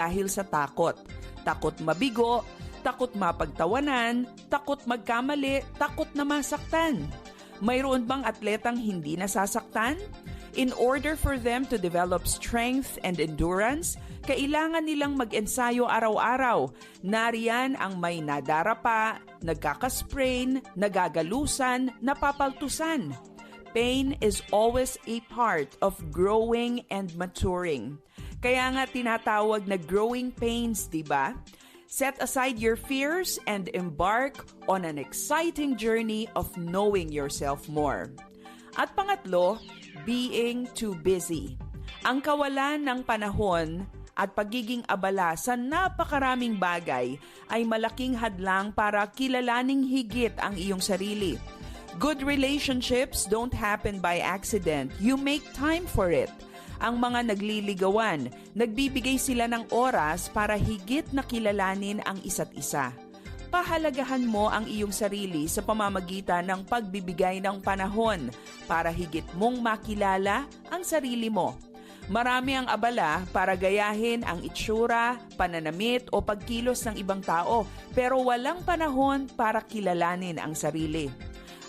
dahil sa takot. Takot mabigo, takot mapagtawanan, takot magkamali, takot na masaktan. Mayroon bang atletang hindi nasasaktan? In order for them to develop strength and endurance, kailangan nilang mag-ensayo araw-araw. Nariyan ang may nadarapa, nagkakasprain, nagagalusan, napapaltusan. Pain is always a part of growing and maturing. Kaya nga tinatawag na growing pains, di ba? Set aside your fears and embark on an exciting journey of knowing yourself more. At pangatlo, being too busy. Ang kawalan ng panahon at pagiging abala sa napakaraming bagay ay malaking hadlang para kilalaning higit ang iyong sarili. Good relationships don't happen by accident. You make time for it. Ang mga nagliligawan, nagbibigay sila ng oras para higit na kilalanin ang isa't isa. Pahalagahan mo ang iyong sarili sa pamamagitan ng pagbibigay ng panahon para higit mong makilala ang sarili mo. Marami ang abala para gayahin ang itsura, pananamit o pagkilos ng ibang tao, pero walang panahon para kilalanin ang sarili.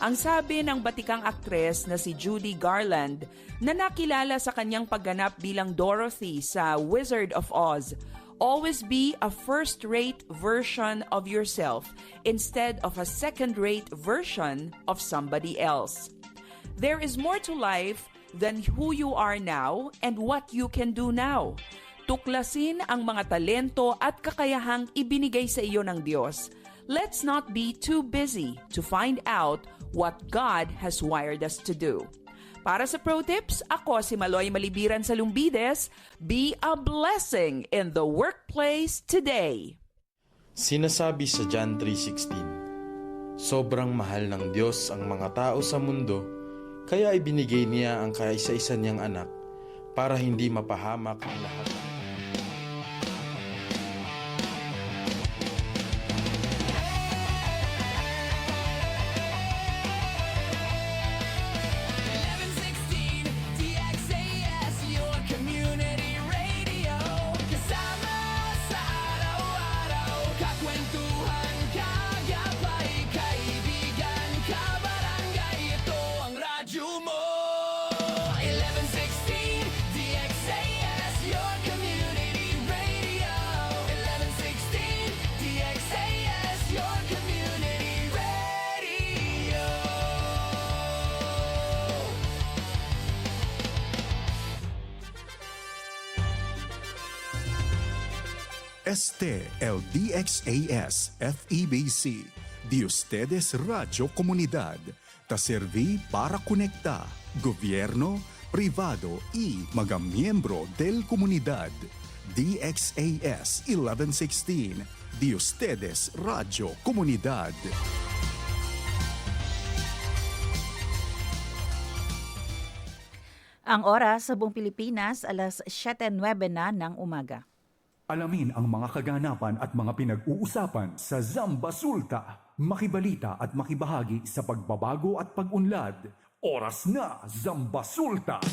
Ang sabi ng batikang aktres na si Judy Garland na nakilala sa kanyang pagganap bilang Dorothy sa Wizard of Oz, always be a first-rate version of yourself instead of a second-rate version of somebody else. There is more to life than who you are now and what you can do now. Tuklasin ang mga talento at kakayahang ibinigay sa iyo ng Diyos. Let's not be too busy to find out what God has wired us to do. Para sa Pro Tips, ako si Maloy Malibiran sa Lumbides. Be a blessing in the workplace today. Sinasabi sa John 3:16, sobrang mahal ng Diyos ang mga tao sa mundo, kaya ibinigay niya ang kaisa-isa niyang anak para hindi mapahamak ang lahat. Este el DXAS FEBC, de ustedes Radio Comunidad, ta serví para conectar gobierno, privado y mga miyembro del comunidad. DXAS 1116, de ustedes Radio Comunidad. Ang oras sa buong Pilipinas, alas 7:09 na ng umaga. Alamin ang mga kaganapan at mga pinag-uusapan sa Zambasulta. Makibalita at makibahagi sa pagbabago at pag-unlad. Oras na, Zambasulta!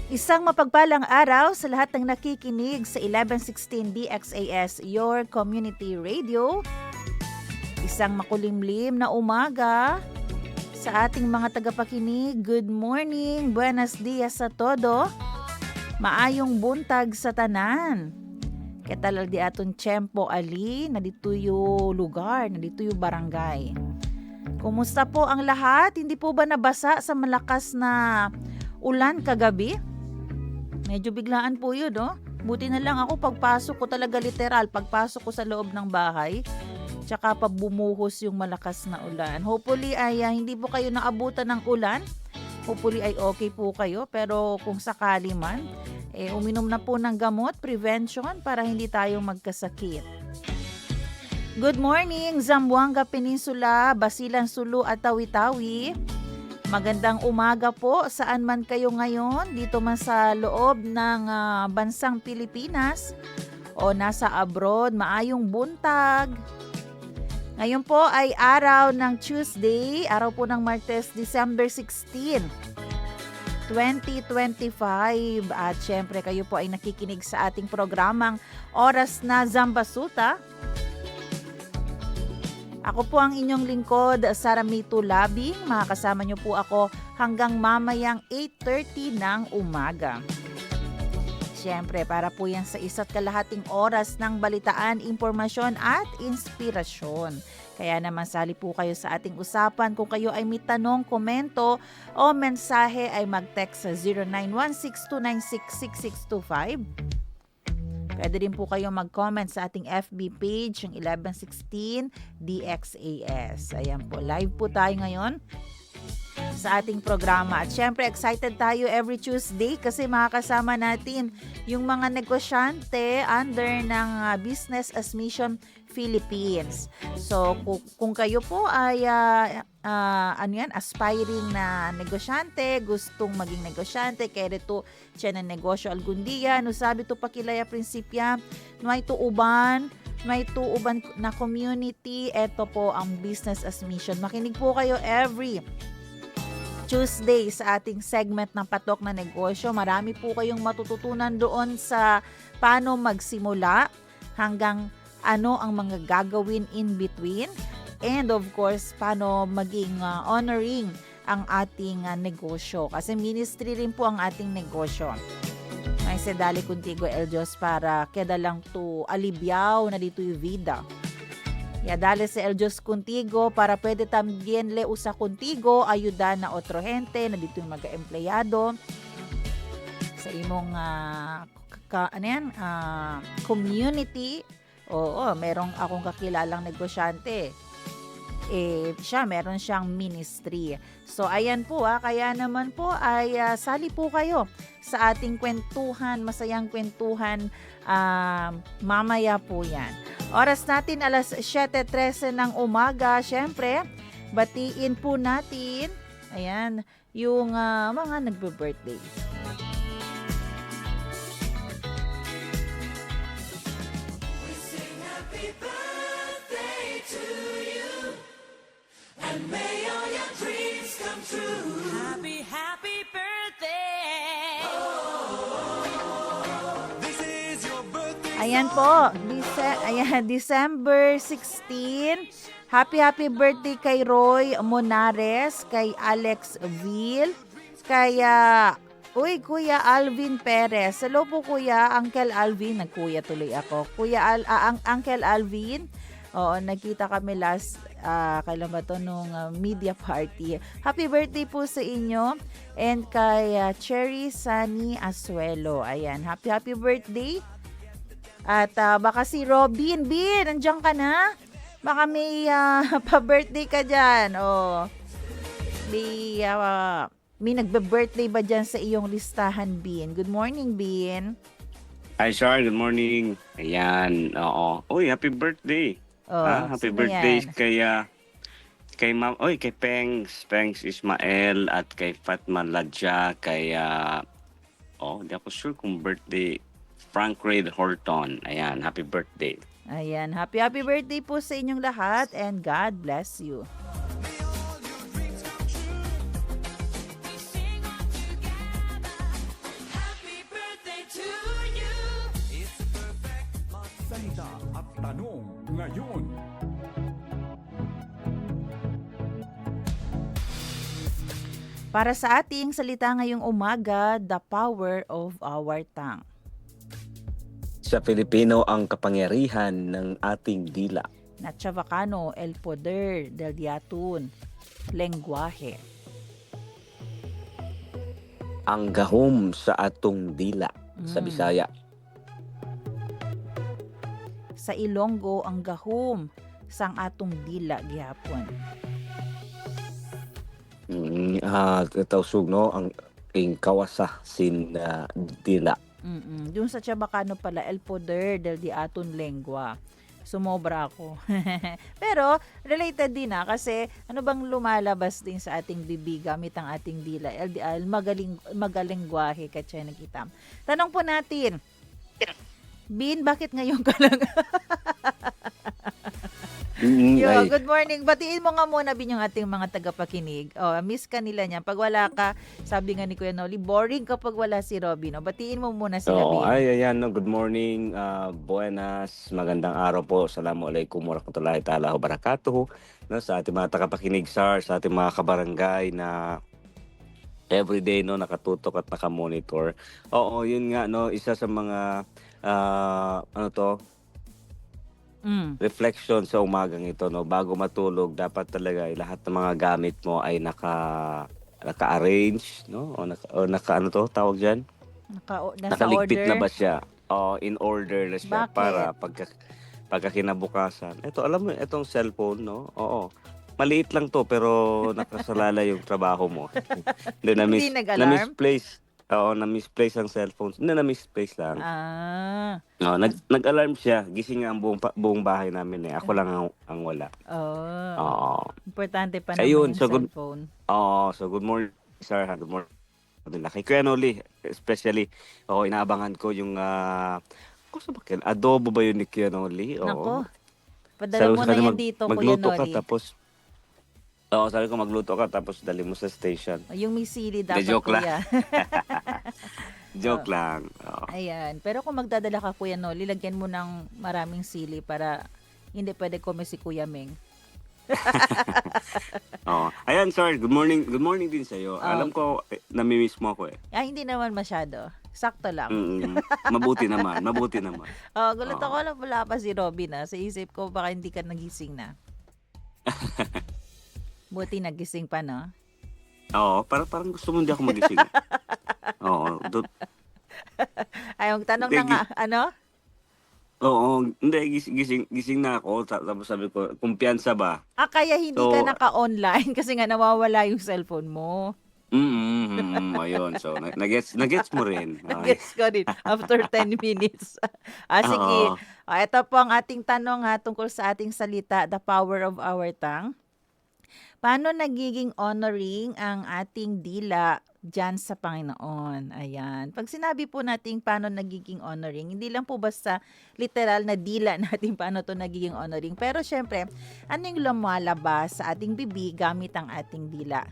Isang mapagpalang araw sa lahat ng nakikinig sa 1116 DXAS, your community radio. Isang makulimlim na umaga sa ating mga tagapakinig. Good morning, buenos dias sa todo. Maayong buntag sa tanan. Ketalal di aton tiyempo ali, na dito yung lugar, na dito yung barangay. Kumusta po ang lahat? Hindi po ba nabasa sa malakas na ulan kagabi? Medyo biglaan po yun, no? Buti na lang ako pagpasok ko talaga literal, pagpasok ko sa loob ng bahay, tsaka pa bumuhos yung malakas na ulan. Hopefully ay hindi po kayo naabutan ng ulan. Hopefully ay okay po kayo. Pero kung sakali man, uminom na po ng gamot, prevention, para hindi tayo magkasakit. Good morning, Zamboanga Peninsula, Basilan, Sulu at Tawi-Tawi. Magandang umaga po saan man kayo ngayon, dito man sa loob ng bansang Pilipinas o nasa abroad. Maayong buntag. Ngayon po ay araw ng Tuesday, araw po ng Martes, December 16, 2025. At syempre kayo po ay nakikinig sa ating programang Oras na Zambasuta. Ako po ang inyong lingkod, Sara Mito Labing. Makakasama niyo po ako hanggang mamayang 8:30 ng umaga. Siyempre, para po yan sa isa't kalahating oras ng balitaan, impormasyon at inspirasyon. Kaya naman sali po kayo sa ating usapan. Kung kayo ay may tanong, komento o mensahe ay mag-text sa 0916-296-6625. Pwede din po kayo mag-comment sa ating FB page, yung 1116 DXAS. Ayan po, live po tayo ngayon sa ating programa. At syempre, excited tayo every Tuesday kasi makakasama natin yung mga negosyante under ng Business as Mission Philippines. So, kung kayo po ay aspiring na negosyante, gustong maging negosyante, kaya dito siya ng negosyo algun dia, no sabi to pakilaya prinsipya, may tuuban na community, eto po ang Business as Mission. Makinig po kayo every Tuesday sa ating segment ng Patok na Negosyo. Marami po kayong matututunan doon sa paano magsimula hanggang ano ang mga gagawin in between. And of course, paano maging honoring ang ating negosyo. Kasi ministry rin po ang ating negosyo. May sedali contigo el Diyos para keda lang to alibyaw na dito yung vida. Ya dale sa el Diyos contigo para pwede también le usa contigo ayuda na otro gente na dito yung mga empleyado sa imong community. Oo, merong akong kakilalang negosyante. Siya, meron siyang ministry. So, ayan po kaya naman po ay sali po kayo sa ating kwentuhan, masayang kwentuhan, mamaya po yan. Oras natin alas 7:13 ng umaga. Siyempre, batiin po natin, ayan, yung mga nagbe-birthday. And may all your dreams come true. Happy, happy birthday. This is your birthday. Ayan po, December 16. Happy birthday kay Roy Monares, kay Alex Ville, kay Kuya Alvin Perez. Hello po Kuya, Uncle Alvin. Nagkuya tuloy ako. Uncle Alvin. Oo, nagkita kami last kailan ba to nung media party. Happy birthday po sa inyo. And kay Cherry Sunny Asuelo. Ayan, happy birthday. At baka si Robin, nandiyan ka na? Baka may pa-birthday ka dyan. Oh. May nagbe-birthday ba dyan sa iyong listahan, Bin? Good morning, Bin. Hi, Char. Good morning. Ayan. Oo. Uy, happy birthday. Oh, happy birthday kay Ma'am. Oy, kay Pengs Ismael at kay Fatma Ladja, kay di ako sure kung birthday Frank Reid Horton. Ayan, happy birthday. Ayan, happy birthday po sa inyong lahat and God bless you. Happy birthday to you. It's a perfect month. Salita at tanong ngayon. Para sa ating salita ngayong umaga, the power of our tongue. Sa Filipino ang kapangyarihan ng ating dila. Na Chavacano, el poder del diatun, lengguahe. Ang gahom sa atong dila sa Bisaya. Sa Ilonggo, ang gahom sang atong dila gihapon. Tawsog no ang kawasa sin dila. Yung sa Chavacano pala, el poder del diatun lengua. Sumobra ako. Pero, related din kasi ano bang lumalabas din sa ating bibig gamit ang ating dila? LDL, magalengguahe katya nakita. Tanong po natin, Bin, bakit ngayon ka lang? Yo, Ay, good morning. Batiin mo nga muna bin yung ating mga tagapakinig. Oh, miss ka nila niyan. Pag wala ka, sabi nga ni Kuya Noli, boring kapag wala si Robin. Oh, batiin mo muna sila, oo, Bin. ayan, no, good morning, buenas, magandang araw po, assalamualaikum warahmatullahi ta'ala wabarakatuh, no, sa ating mga tagapakinig, SAR, sa ating mga kabarangay na everyday, no, nakatutok at nakamonitor. Oo, yun nga, no, isa sa mga, ano to, Mm. reflection sa umagang ito, no, bago matulog, dapat talaga lahat ng mga gamit mo ay naka-arrange, no, o naka ano to, tawag dyan? Nasa Nakaligpit order. na ba siya? O in order na siya Bakit? para pagka kinabukasan. Ito, alam mo, itong cellphone, no? Oo. Maliit lang to pero nakasalala yung trabaho mo. Hindi Hindi nag-alarm? na-misplace. Oo, na-misplace ang cellphone. Hindi na-misplace lang. Ah. No, nag-alarm siya. Gising nga ang buong bahay namin eh. Ako lang ang wala. Oh. Oo. Importante pa naman Ayun, yung so good- cellphone. So good morning, sir. Good morning. Kay Kuya Noli, especially, inaabangan ko yung, adobo ba yun ni Kuya Noli? Oo. Nako. Padala mo na yan dito, Kuya magluto ka Noli. tapos, sabi ko magluto ka tapos dali mo sa station. Yung may sili dapat, joke lang. Kuya. Joke lang. Oo. Ayan. Pero kung magdadala ka, Kuya Noli, lagyan mo ng maraming sili para hindi pwede kume si Kuya Meng. Oo. Ayan, sir. Good morning. Good morning din sa'yo. Oh. Alam ko, namimiss mo ako eh. Hindi naman masyado. Sakto lang. Mabuti naman. Mabuti naman. Gulat ako lang wala pa si Robin Sa isip ko baka hindi ka nagising na. Buti nagising pa, no? Oo. Parang gusto mo hindi ako magising. Oo. Ay, ang tanong Hindi, na nga, ano? Oo, hindi, gising na ako. Tapos sabi ko, kumpiyansa ba? Kaya hindi So, ka naka-online kasi nga nawawala yung cellphone mo. Ayun. So, nagets mo rin. Gets ko rin after 10 minutes. Sige. Oo. Ito po ang ating tanong tungkol sa ating salita, the power of our tongue. Paano nagiging honoring ang ating dila dyan sa Panginoon? Ayan. Pag sinabi po natin paano nagiging honoring, hindi lang po basta literal na dila natin paano to nagiging honoring. Pero syempre, ano yung lumalabas sa ating bibig gamit ang ating dila?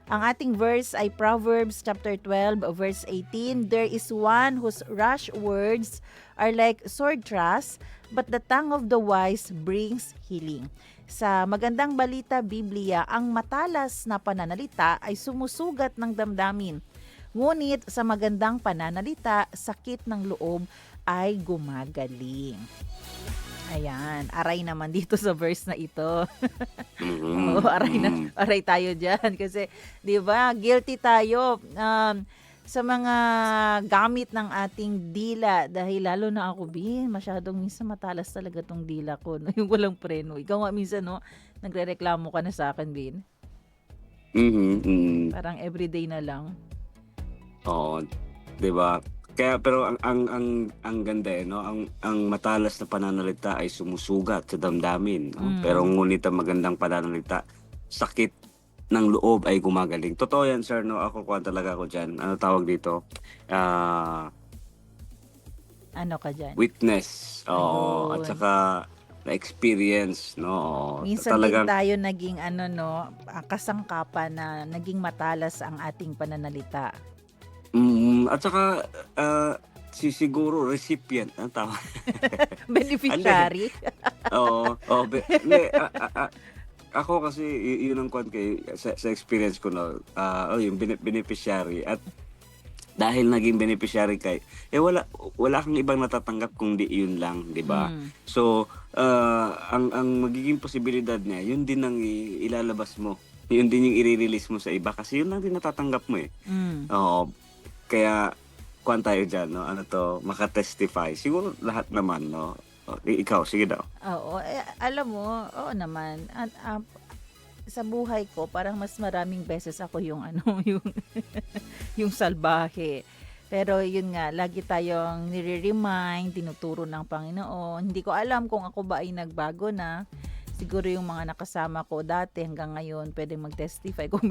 Ang ating verse ay Proverbs chapter 12 verse 18. There is one whose rash words are like sword thrust, but the tongue of the wise brings healing. Sa Magandang Balita Biblia, ang matalas na pananalita ay sumusugat ng damdamin. Ngunit sa magandang pananalita, sakit ng loob ay gumagaling. Ayan, aray naman dito sa verse na ito. Oo, aray tayo dyan. Kasi, di ba, guilty tayo sa mga gamit ng ating dila. Dahil lalo na ako, Bin, masyadong minsan matalas talaga tong dila ko. No? Yung walang preno. Ikaw nga minsan, no, nagre-reklamo ka na sa akin, Bin. Parang everyday na lang. Oo, 'di ba? Kaya pero ang ganda no, ang matalas na pananalita ay sumusugat sa damdamin, no? Pero ngunit ang magandang pananalita, sakit ng loob ay gumagaling. Totoo 'yan, sir, no. Ako talaga ako diyan. Ano tawag dito? Ano ka dyan? Witness. Oo, Ayun. at saka na-experience, no. Oo, Minsan din talagang tayo naging kasangkapan na naging matalas ang ating pananalita. at saka siguro recipient ang tawag. Beneficiary. Hindi, ako kasi yun ang kwan kay sa experience ko na yung beneficiary at dahil naging beneficiary kay wala kang ibang natatanggap kundi yun lang, 'di ba? So ang magiging posibilidad niya, yun din ang ilalabas mo. Yun din yung i-release mo sa iba kasi yun lang din natatanggap mo eh. Oo. Kaya kwan tayo diyan, no? Ano to, makatestify. Siguro lahat naman, no. Ikaw, sige daw. Oo, alam mo, oo naman. At sa buhay ko, parang mas maraming beses ako yung yung salbahe. Pero yun nga, lagi tayong nire-remind, tinuturo ng Panginoon. Hindi ko alam kung ako ba ay nagbago na. Siguro yung mga nakasama ko dati hanggang ngayon pwedeng mag-testify kung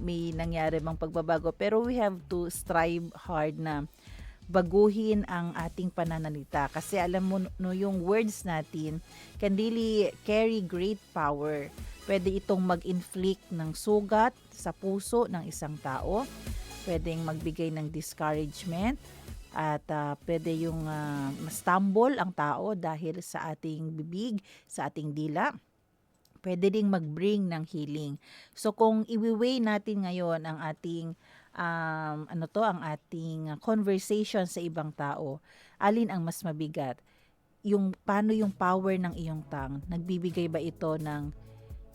may nangyari bang pagbabago. Pero we have to strive hard na baguhin ang ating pananalita. Kasi alam mo, no, yung words natin can really carry great power. Pwede itong mag-inflict ng sugat sa puso ng isang tao. Pwedeng magbigay ng discouragement. At pwede yung ma-stumble ang tao dahil sa ating bibig, sa ating dila. Pwede ding mag-bring ng healing. So kung iwi-weigh natin ngayon ang ating ang ating conversation sa ibang tao, alin ang mas mabigat? Yung paano yung power ng iyong tongue? Nagbibigay ba ito ng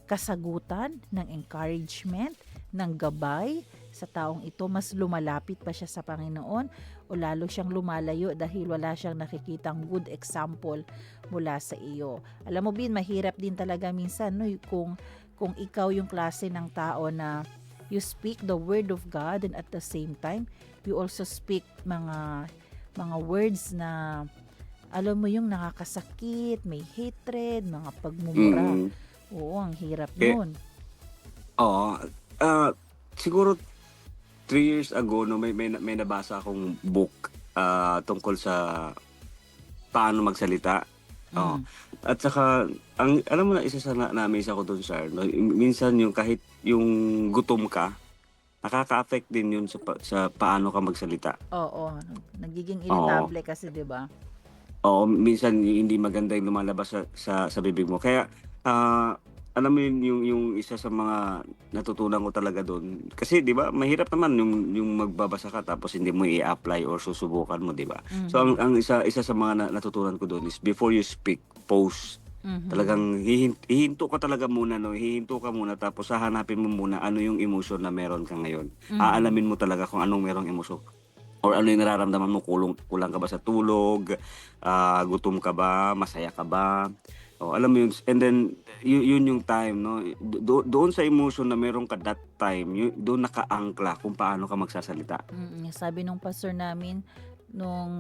kasagutan, ng encouragement, ng gabay sa taong ito? Mas lumalapit pa siya sa Panginoon o lalo siyang lumalayo dahil wala siyang nakikitang good example mula sa iyo? Alam mo, Bin, mahirap din talaga minsan, no, kung ikaw yung klase ng tao na you speak the word of God and at the same time you also speak mga words na alam mo yung nakakasakit, may hatred, mga pagmumura. Oo, ang hirap nun. Oo. Siguro 3 years ago, no, may nabasa akong book tungkol sa paano magsalita. Oo. At saka, alam mo na, isa sa na-amaze ako doon, sir. No? Minsan yung kahit yung gutom ka, nakaka-affect din yun sa paano ka magsalita. Oo, nagiging irritable kasi, 'di ba? Oo, minsan hindi maganda yung lumalabas sa bibig mo. Kaya, alam mo yung isa sa mga natutunan ko talaga doon. Kasi 'di ba, mahirap naman yung magbabasa ka tapos hindi mo i-apply or susubukan mo, 'di ba? So ang isa sa mga natutunan ko doon is before you speak, pause. Talagang hihinto ka talaga muna, no? Hihinto ka muna tapos hahanapin mo muna ano yung emotion na meron ka ngayon. Aalamin mo talaga kung anong merong emosyon. Or ano yung nararamdaman mo, kulang ka ba sa tulog, gutom ka ba, masaya ka ba? Oh, alam mo yun. And then, yun yung time, no? Doon sa emotion na meron ka that time, doon nakaangkla kung paano ka magsasalita. Sabi nung pastor namin, nung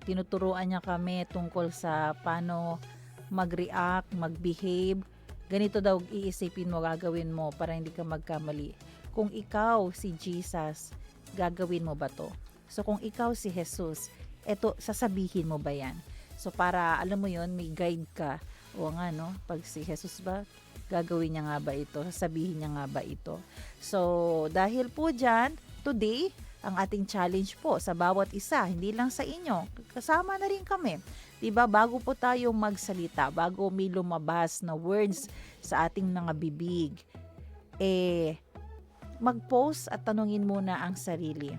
tinuturuan niya kami tungkol sa paano mag-react, mag-behave, ganito daw iisipin mo, gagawin mo para hindi ka magkamali. Kung ikaw si Jesus, gagawin mo ba to? So kung ikaw si Jesus, eto, sasabihin mo ba yan? So para alam mo yon, may guide ka. O nga, no? Pag si Jesus ba, gagawin niya nga ba ito? Sasabihin niya nga ba ito? So dahil po dyan, today, ang ating challenge po sa bawat isa, hindi lang sa inyo, kasama na rin kami. Diba, bago po tayo magsalita, bago may lumabas na words sa ating mga bibig, mag-pause at tanungin muna ang sarili.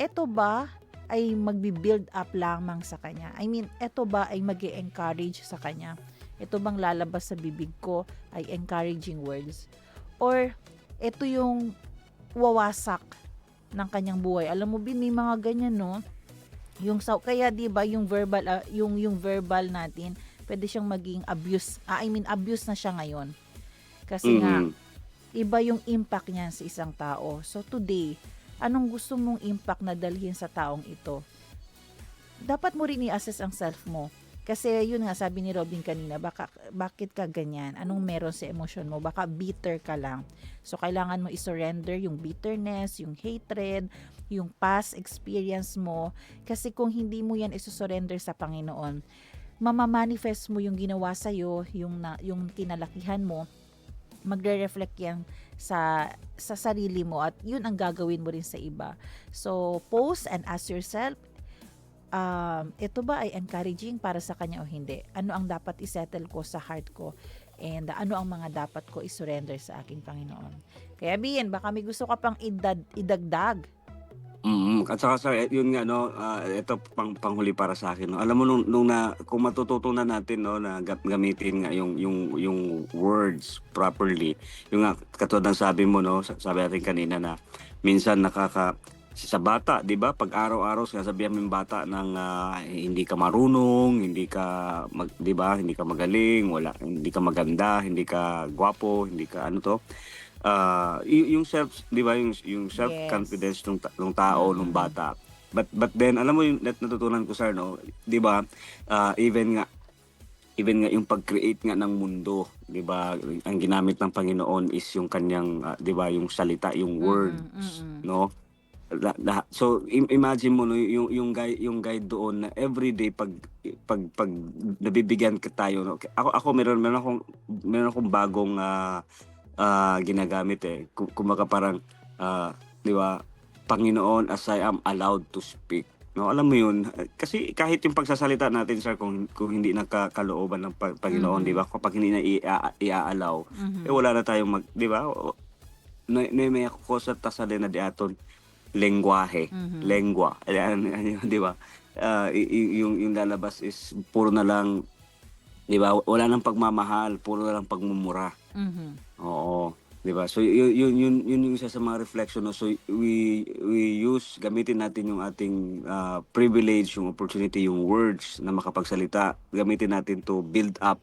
Ito ba ay magbi-build up lamang sa kanya? I mean, ito ba ay mag-encourage sa kanya? Ito bang lalabas sa bibig ko ay encouraging words? Or ito yung wawasak ng kanyang buhay? Alam mo, Bin, may mga ganyan, no? Kaya 'di ba yung verbal yung verbal natin, pwede siyang maging abuse. Abuse na siya ngayon. Kasi nga iba yung impact niyan sa isang tao. So today, anong gusto mong impact na dalhin sa taong ito? Dapat mo rin i-assess ang self mo. Kasi yun nga, sabi ni Robin kanina, bakit ka ganyan? Anong meron sa emosyon mo? Baka bitter ka lang. So kailangan mo i-surrender yung bitterness, yung hatred, yung past experience mo. Kasi kung hindi mo yan i-surrender sa Panginoon, mamamanifest mo yung ginawa sa'yo, yung kinalakihan mo, magre-reflect yan sa sarili mo at yun ang gagawin mo rin sa iba. So pause and ask yourself, ito ba ay encouraging para sa kanya o hindi? Ano ang dapat isettle ko sa heart ko? And ano ang mga dapat ko isurrender sa aking Panginoon? Kaya Bien, baka may gusto ka pang idagdag. At saka sir, yun nga, no, ito panghuli para sa akin, no. Alam mo kung matututunan natin, no, na gamitin nga yung words properly. Yung nga katulad ng sabi mo, no, sabi natin kanina na minsan sa bata, 'di ba? Pag araw-araw sinasabihan mo yung bata ng hindi ka marunong, hindi ka 'di ba? Hindi ka magaling, hindi ka maganda, hindi ka gwapo, hindi ka ano to. Yung self, 'di ba? Yung self-confidence ng tao, ng bata. But then alam mo yung natutunan ko, sir, no? 'Di ba? Even nga yung pag-create nga ng mundo, 'di ba? Ang ginamit ng Panginoon is yung kanyang 'di ba, yung salita, yung words, no? So imagine mo no, yung guide doon na everyday pag nabibigyan ka tayo no. Ako meron akong bagong ginagamit eh. Kumbaga parang di ba, Panginoon, as I am allowed to speak. No, alam mo yun, kasi kahit yung pagsasalita natin sir kung hindi nakakalooban ng Panginoon, di ba? Kapag hindi na i-allow, wala na tayong di ba? May ako sa tasalin na di aton lengguwahe, lengua. Di ba? Yung lalabas is puro na lang, di ba? Wala nang pagmamahal, puro na lang pagmumura. Oo. Diba? So yun yung isa sa mga reflection no. So we gamitin natin yung ating privilege, yung opportunity, yung words na makapagsalita. Gamitin natin to build up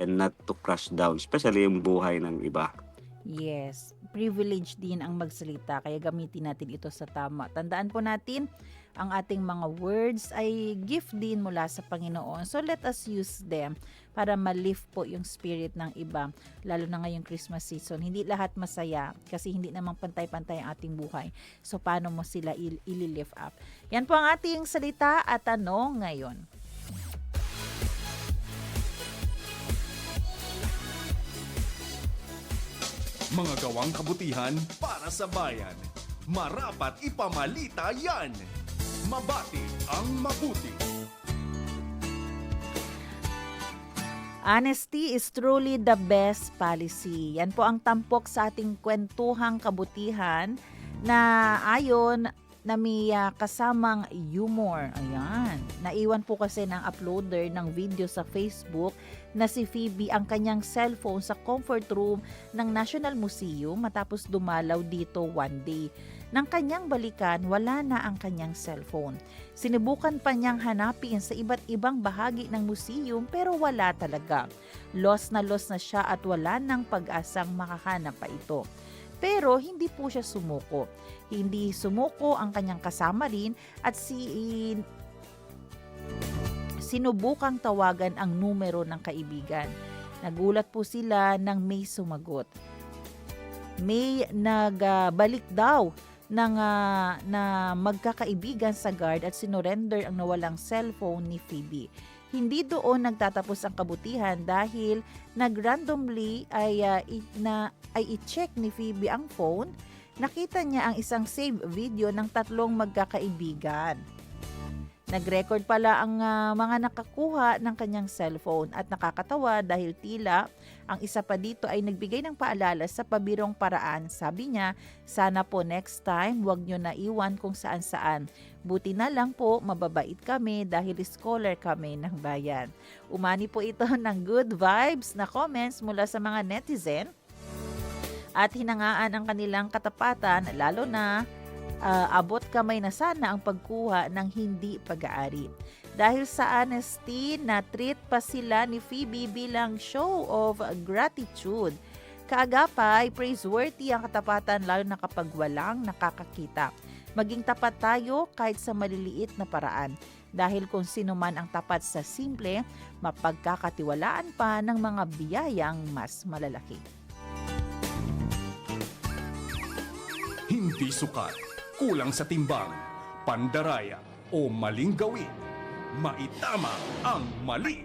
and not to crush down, especially yung buhay ng iba. Yes, privilege din ang magsalita kaya gamitin natin ito sa tama. Tandaan po natin, ang ating mga words ay gift din mula sa Panginoon. So let us use them para ma-lift po yung spirit ng iba, lalo na ngayong Christmas season. Hindi lahat masaya kasi hindi namang pantay-pantay ang ating buhay. So paano mo sila i-lift up? Yan po ang ating salita at tanong ngayon. Mga gawang kabutihan para sa bayan. Marapat ipamalita yan. Mabati ang mabuti. Honesty is truly the best policy. Yan po ang tampok sa ating kwentuhang kabutihan na ayon na may kasamang humor. Ayan. Naiwan po kasi ng uploader ng video sa Facebook na si Phoebe ang kanyang cellphone sa comfort room ng National Museum matapos dumalaw dito one day. Nang kanyang balikan, wala na ang kanyang cellphone. Sinubukan pa niyang hanapin sa iba't ibang bahagi ng museum pero wala talaga. Lost na siya at wala nang pag-asang makahanap pa ito. Pero hindi po siya sumuko. Hindi sumuko ang kanyang kasama rin at sinubukang tawagan ang numero ng kaibigan. Nagulat po sila nang may sumagot. May nagbalik daw na magkakaibigan sa guard at sinurrender ang nawalang cellphone ni Phoebe. Hindi doon nagtatapos ang kabutihan dahil nag-randomly ay i-check ni Phoebe ang phone. Nakita niya ang isang save video ng 3 magkakaibigan. Nag-record pala ang mga nakakuha ng kanyang cellphone at nakakatawa dahil tila ang isa pa dito ay nagbigay ng paalala sa pabirong paraan. Sabi niya, sana po next time wag nyo na iwan kung saan-saan. Buti na lang po mababait kami dahil scholar kami ng bayan. Umani po ito ng good vibes na comments mula sa mga netizen at hinangaan ang kanilang katapatan lalo na abot kamay na sana ang pagkuha ng hindi pag-aari. Dahil sa honesty, na-treat pa sila ni Phoebe bilang show of gratitude. Kaagapay, praiseworthy ang katapatan lalo na kapag walang nakakakita. Maging tapat tayo kahit sa maliliit na paraan. Dahil kung sino man ang tapat sa simple, mapagkakatiwalaan pa ng mga biyayang mas malalaki. Hindi sukat, kulang sa timbang, pandaraya o maling gawin. Maitama ang mali.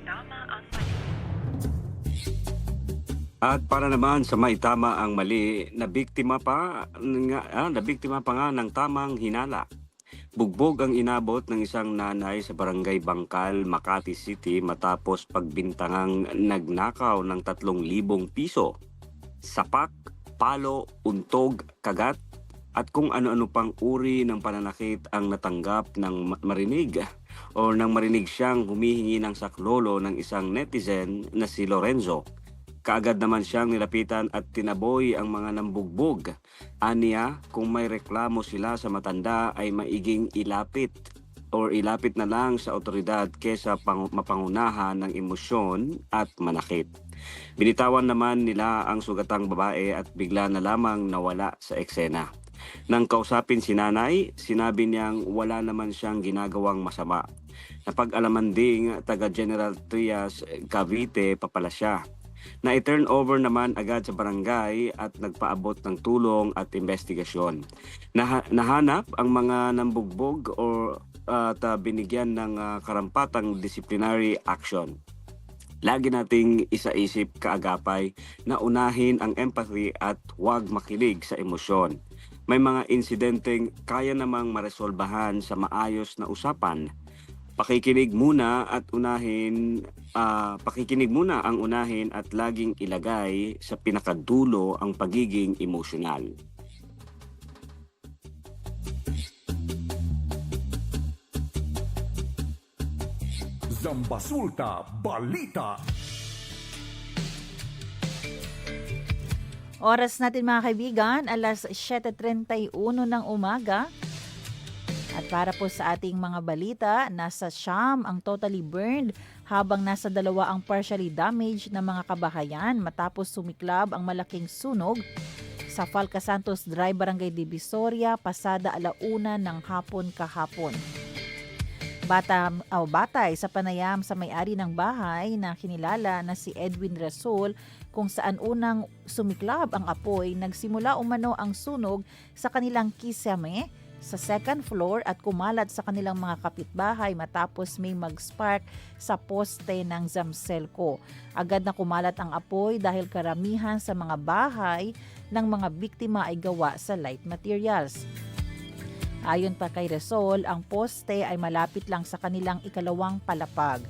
At para naman sa maitama ang mali, nabiktima pa nga ng tamang hinala. Bugbog ang inabot ng isang nanay sa barangay Bangkal, Makati City matapos pagbintangang nagnakaw ng 3,000 piso. Sapak, palo, untog, kagat, at kung ano-ano pang uri ng pananakit ang natanggap ng marinig o nang marinig siyang humihingi ng saklolo ng isang netizen na si Lorenzo. Kaagad naman siyang nilapitan at tinaboy ang mga nambugbog. Aniya, kung may reklamo sila sa matanda ay maiging ilapit na lang sa otoridad kesa mapangunahan ng emosyon at manakit. Binitawan naman nila ang sugatang babae at bigla na lamang nawala sa eksena. Nang kausapin si nanay, sinabi niyang wala naman siyang ginagawang masama. Napag-alaman ding taga General Trias, Cavite pa pala siya. Na-turn over naman agad sa barangay at nagpaabot ng tulong at investigasyon. Nahanap ang mga nambugbog at binigyan ng karampatang disciplinary action. Lagi nating isaisip kaagapay na unahin ang empathy at huwag makilig sa emosyon. May mga insidenteng kaya namang maresolbahan sa maayos na usapan. Pakikinig muna ang unahin at laging ilagay sa pinakadulo ang pagiging emosyonal. Zambasulta Balita. Oras natin mga kaibigan, alas 7:31 ng umaga. At para po sa ating mga balita, nasa Siyam ang totally burned habang nasa 2 ang partially damaged na mga kabahayan matapos sumiklab ang malaking sunog sa Falca Santos Drive, Barangay Divisoria, pasada 1:00 ng hapon kahapon. Batay sa panayam sa may-ari ng bahay na kinilala na si Edwin Rasul, kung saan unang sumiklab ang apoy, nagsimula umano ang sunog sa kanilang kisame sa second floor at kumalat sa kanilang mga kapitbahay matapos may mag-spark sa poste ng Zamselco. Agad na kumalat ang apoy dahil karamihan sa mga bahay ng mga biktima ay gawa sa light materials. Ayon pa kay Resol, ang poste ay malapit lang sa kanilang ikalawang palapag.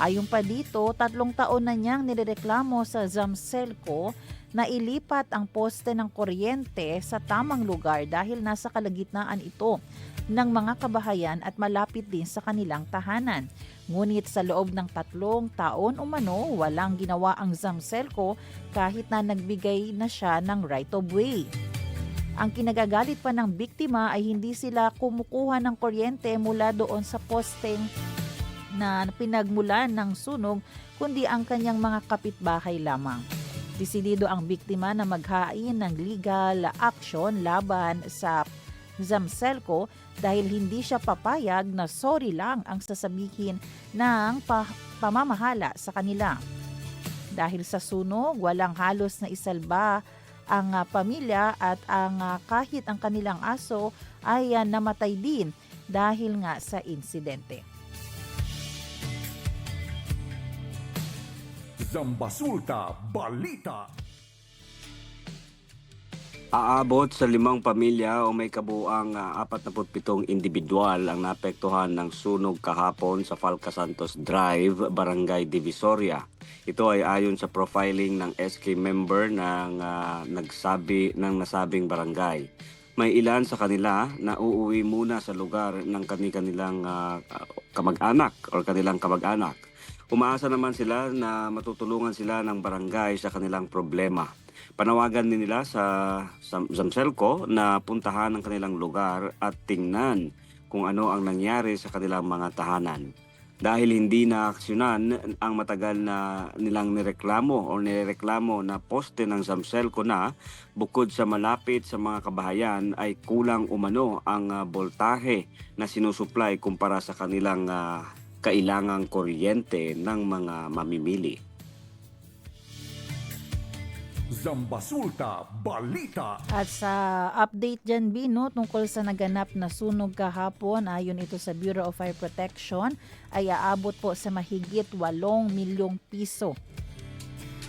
Ayon pa dito, 3 taon na niyang nirereklamo sa Zamselco na ilipat ang poste ng kuryente sa tamang lugar dahil nasa kalagitnaan ito ng mga kabahayan at malapit din sa kanilang tahanan. Ngunit sa loob ng 3 taon umano, walang ginawa ang Zamselco kahit na nagbigay na siya ng right of way. Ang kinagagalit pa ng biktima ay hindi sila kumukuha ng kuryente mula doon sa posteng na pinagmulan ng sunog, kundi ang kanyang mga kapitbahay lamang. Desidido ang biktima na maghain ng legal action laban sa Zamselco dahil hindi siya papayag na sorry lang ang sasabihin ng pamamahala sa kanila. Dahil sa sunog, walang halos na isalba ang pamilya at kahit ang kanilang aso ay namatay din dahil nga sa insidente. Zambasulta Balita. Aabot sa 5 pamilya o may kabuuang 47 individual ang naapektuhan ng sunog kahapon sa Falca Santos Drive, Barangay Divisoria. Ito ay ayon sa profiling ng SK member ng nasabing barangay. May ilan sa kanila na uuwi muna sa lugar ng kanilang kamag-anak o kanilang kamag-anak. Umaasa naman sila na matutulungan sila ng barangay sa kanilang problema. Panawagan din nila sa Zamselco na puntahan ang kanilang lugar at tingnan kung ano ang nangyari sa kanilang mga tahanan. Dahil hindi naaksyonan ang matagal na nilang nireklamo na poste ng Zamselco na bukod sa malapit sa mga kabahayan ay kulang umano ang boltahe na sinusupply kumpara sa kanilang kailangang kuryente ng mga mamimili. Zambasulta Balita. At sa update dyan, Bino, tungkol sa naganap na sunog kahapon, ayon ito sa Bureau of Fire Protection, ay aabot po sa mahigit 8 milyong piso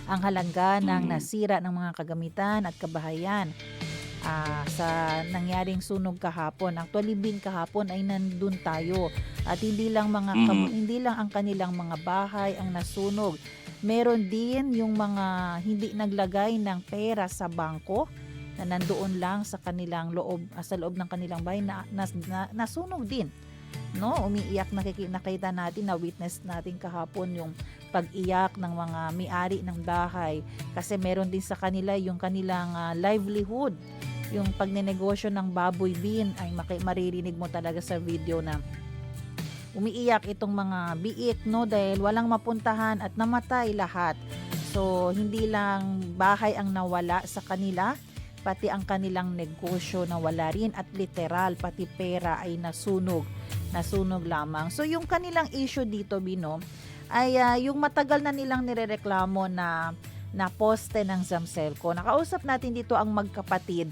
ang halaga ng nasira ng mga kagamitan at kabahayan sa nangyaring sunog kahapon. Actually, kahapon ay nandun tayo at hindi lang ang kanilang mga bahay ang nasunog. Meron din yung mga hindi naglagay ng pera sa bangko na nandoon lang sa kanilang sa loob ng kanilang bahay na nasunog din. No, umiiyak, nakita natin, na witness natin kahapon yung pag-iyak ng mga may-ari ng bahay kasi meron din sa kanila yung kanilang livelihood, yung pagnenegosyo ng baboy bean. Ay maririnig mo talaga sa video na umiiyak itong mga biik, no, dahil walang mapuntahan at namatay lahat. So hindi lang bahay ang nawala sa kanila, pati ang kanilang negosyo nawala rin at literal pati pera ay nasunog lamang. So yung kanilang issue dito, Bino, ay yung matagal na nilang nirereklamo na na poste ng Zamselco. Nakausap natin dito ang magkapatid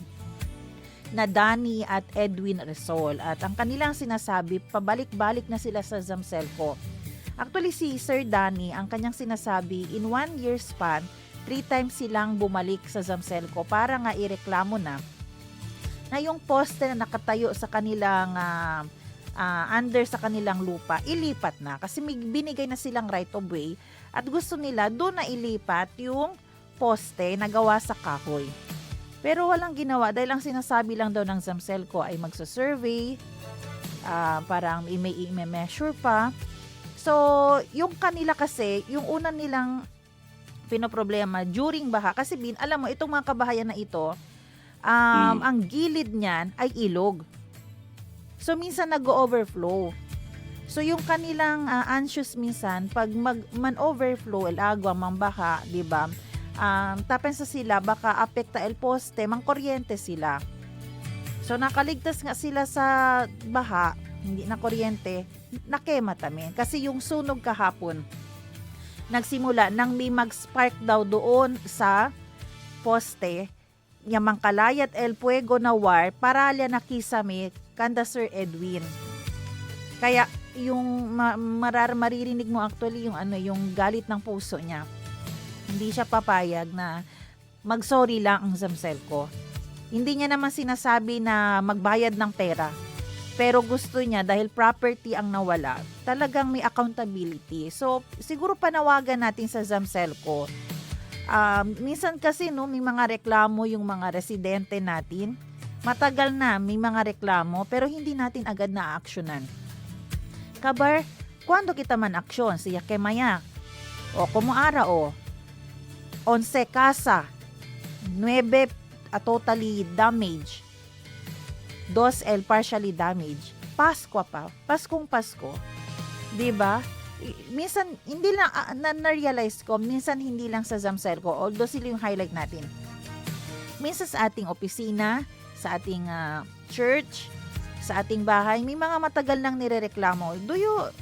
na Danny at Edwin Resol. At ang kanilang sinasabi, pabalik-balik na sila sa Zamselco. Actually, si Sir Danny, ang kanyang sinasabi, in 1 year span, 3 times silang bumalik sa Zamselco para nga ireklamo na yung poste na nakatayo sa kanilang under sa kanilang lupa, ilipat na. Kasi may binigay na silang right of way at gusto nila doon na ilipat yung poste na gawa sa kahoy. Pero walang ginawa dahil ang sinasabi lang daw ng Zamselco ay magsa-survey, parang i-measure pa. So, yung kanila kasi, yung una nilang pinoproblema during baha, kasi alam mo, itong mga kabahayan na ito, ang gilid niyan ay ilog. So, minsan nag-overflow. So, yung kanilang anxious minsan, pag man-overflow, agwa, mambaha, di ba? Tapensa sila, baka apekta el poste, mangkuryente sila. So, nakaligtas nga sila sa baha, hindi na kuryente, nakema tamin. Kasi yung sunog kahapon, nagsimula nang may mag-spark daw doon sa poste, yamang kalayat el puego na war, para alya nakisame, kanda Sir Edwin. Kaya, yung maririnig mo actually yung galit ng puso niya. Hindi siya papayag na mag-sorry lang ang Zamselco. Hindi niya naman sinasabi na magbayad ng pera. Pero gusto niya dahil property ang nawala, talagang may accountability. So, siguro panawagan natin sa Zamselco. Minsan kasi may mga reklamo yung mga residente natin. Matagal na may mga reklamo pero hindi natin agad na-actionan. Kabar, kwando kita man aksyon? Siya kemaya. O kumuara o. 11 casa. 9 totally damaged. 2 partially damaged. Pasko pa. Paskong Pasko. 'Di ba? Minsan hindi lang na-realize ko, minsan hindi lang sa Zamselco, although sila yung highlight natin. Minsan sa ating opisina, sa ating church, sa ating bahay, may mga matagal nang nirereklamo. Do you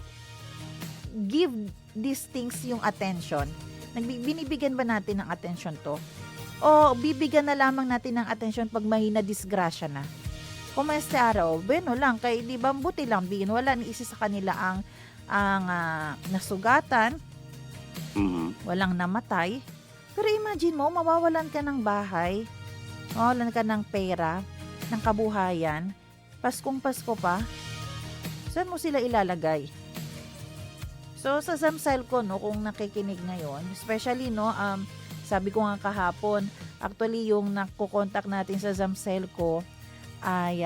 give these things yung attention? Binibigyan ba natin ng attention to? O bibigyan na lamang natin ng attention pag mahina disgrasya na? Kung may araw, bueno lang, kay di ba buti lang din, wala ni isa sa kanila ang nasugatan, walang namatay. Pero imagine mo, mawawalan ka ng bahay, mawawalan ka ng pera, ng kabuhayan, Paskong Pasko pa, saan mo sila ilalagay? So, sa Zamselco, kung nakikinig ngayon, especially, sabi ko nga kahapon, actually, yung nakukontak natin sa Zamselco ay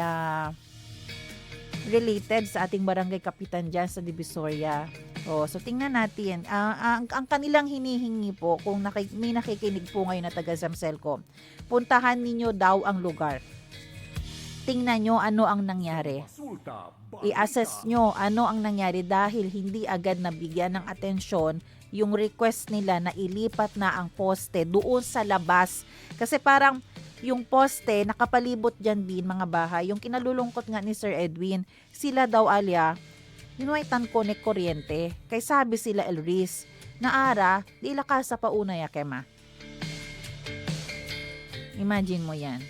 related sa ating barangay kapitan dyan sa Divisoria. So, tingnan natin. Ang kanilang hinihingi po, kung may nakikinig po ngayon na taga Zamselco, puntahan ninyo daw ang lugar. Tingnan nyo ano ang nangyari. I-assess nyo ano ang nangyari dahil hindi agad nabigyan ng atensyon yung request nila na ilipat na ang poste doon sa labas. Kasi parang yung poste nakapalibot dyan din mga bahay. Yung kinalulungkot nga ni Sir Edwin, sila daw alya, inuwaitan connect kuryente. Kay sabi sila Elris, na ara, di lakasa pa una ya kema. Imagine mo yan.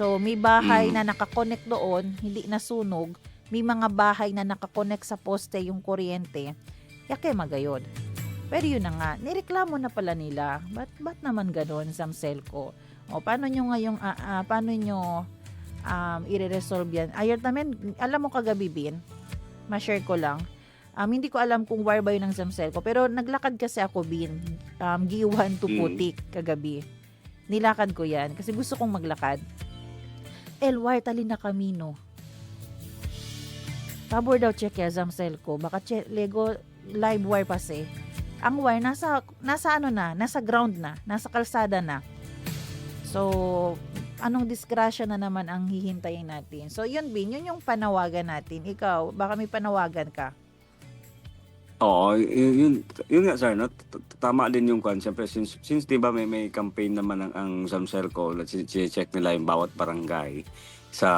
So, may bahay na nakakonect doon, hindi nasunog. May mga bahay na nakakonect sa poste yung kuryente. Yake magayod. Pero yun na nga, nireklamo na pala nila. Ba't naman gano'n, Zamselco? O, paano nyo ngayong, paano nyo i-resolve yan? Ayun namin, alam mo kagabi, Bin, ma-share ko lang. Hindi ko alam kung wire ba yun ng Zamselco, pero naglakad kasi ako, Bin, Giwan to Putik kagabi. Nilakad ko yan kasi gusto kong maglakad. Wire tali na Camino. Tabor daw check ya Zamselco. Baka Lego live wire kasi. Ang wire nasa ground na, nasa kalsada na. So, anong disgrasya na naman ang hihintayin natin? So, yun Bin, yun yung panawagan natin. Ikaw, baka may panawagan ka. Oo, yun nga sir, no? Tama din yung kwan. Siyempre, since diba may campaign naman ang Zamselco, check nila yung bawat barangay sa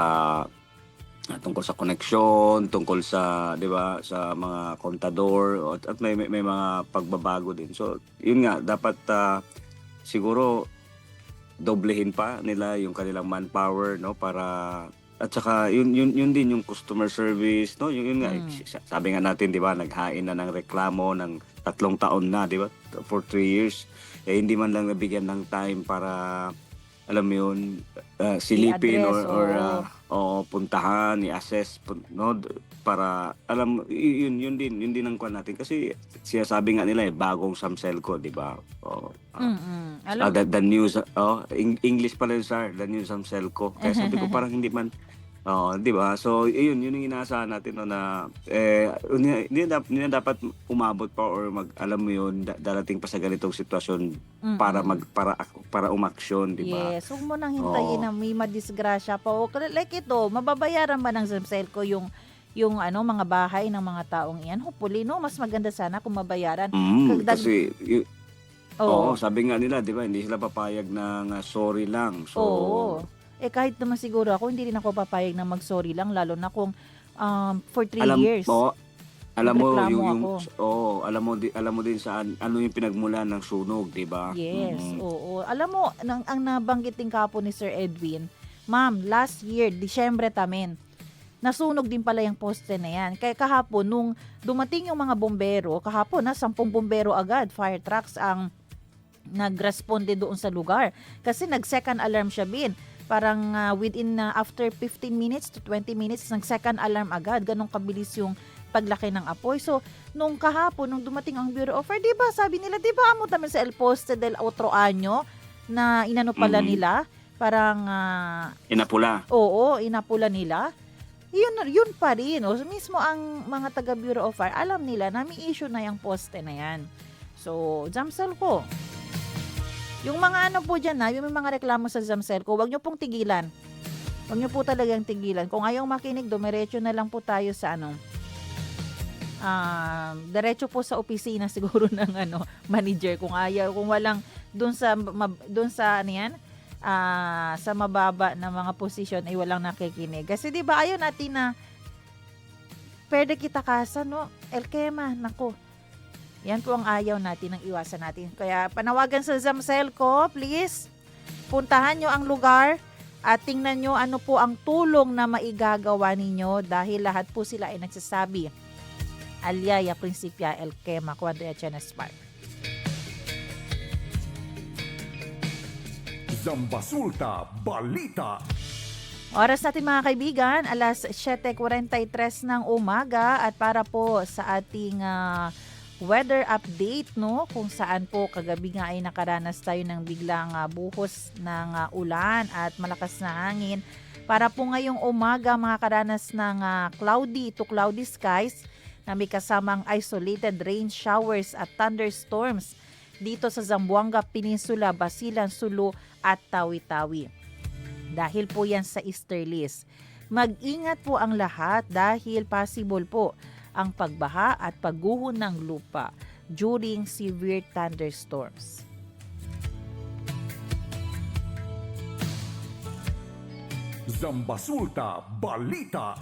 tungkol sa koneksyon, tungkol sa, diba, sa mga kontador, at may mga pagbabago din. So, yun nga, dapat siguro doblehin pa nila yung kanilang manpower, no, para at saka yun din yung customer service, no, yun nga sabi nga natin, 'di ba, naghain na ng reklamo ng 3 taon na, 'di ba, for 3 years, hindi man lang nabigyan ng time para alam mo yun, silipin I-address, o puntahan, i-assess, no, para alam yun din ang kuha natin kasi siya sabi nga nila bagong Samselco, 'di ba? Alam, The news, English pala yun, sir, the new Samselco. Kaya sabi ko parang hindi man, 'di ba? So, yun yung inaasahan natin, no, na hindi na dapat umabot pa or alam mo yun, darating pa sa ganitong sitwasyon para umaksyon, 'di ba? yes, huwag mo nang hintayin na may madisgrasya pa. O, like ito, mababayaran ba ng Zemselco yung mga bahay ng mga taong iyan? Hopefully, no, mas maganda sana kung mabayaran. Kasi Oo. sabi nga nila, 'di ba, hindi sila papayag ng sorry lang. So, Oo. Kahit naman siguro ako, hindi rin ako papayag na mag-sorry lang, lalo na kung for 3 years. Alam mo Nagreklamo alam mo din saan ano yung pinagmulan ng sunog, 'di ba? Yes, oo. Alam mo, ang nabanggit din kapo ni Sir Edwin, ma'am, last year, Disyembre tamen, nasunog din pala yung poste na yan. Kaya kahapon, nung dumating yung mga bombero, kahapon 10 bombero agad, fire trucks ang nagresponde doon sa lugar. Kasi nag-second alarm siya, Bin. Parang after 15 minutes to 20 minutes, nag-second alarm agad. Ganong kabilis yung paglaki ng apoy. So, nung kahapon, nung dumating ang Bureau of Fire, diba, sabi nila, diba, amo tayo sa El Poste del Otro Año na inano pala nila? Parang Inapula. oo, inapula nila. Yun pa rin. O, mismo ang mga taga Bureau of Fire, alam nila na may issue na yung poste na yan. So, Zamselco. Yung mga po dyan yung may mga reklamo sa Zamselco, huwag nyo pong tigilan. Huwag nyo po talagang tigilan. Kung ayaw makinig, dumiretso na lang po tayo sa diretso po sa opisina siguro ng manager. Kung ayaw, kung walang dun sa sa mababa na mga posisyon ay walang nakikinig. Kasi 'di ba ayaw natin na pwede kita kasa, no? Elkema, nako. Yan po ang ayaw natin, ang iwasan natin. Kaya panawagan sa Zamselco, please, puntahan nyo ang lugar at tingnan nyo ano po ang tulong na maigagawa ninyo dahil lahat po sila ay nagsasabi. Alyaya Principia Elkema, Cuadra Chenes Park. Zambasulta Balita. Oras natin mga kaibigan, alas 7:43 ng umaga at para po sa ating weather update, no, kung saan po kagabi nga ay nakaranas tayo ng biglang buhos ng ulan at malakas na hangin. Para po ngayong umaga makakaranas ng cloudy to cloudy skies na may kasamang isolated rain showers at thunderstorms dito sa Zamboanga Peninsula, Basilan, Sulu at Tawi-Tawi. Dahil po yan sa easterlies. Mag-ingat po ang lahat dahil possible po ang pagbaha at pagguho ng lupa during severe thunderstorms. Zambasulta Balita.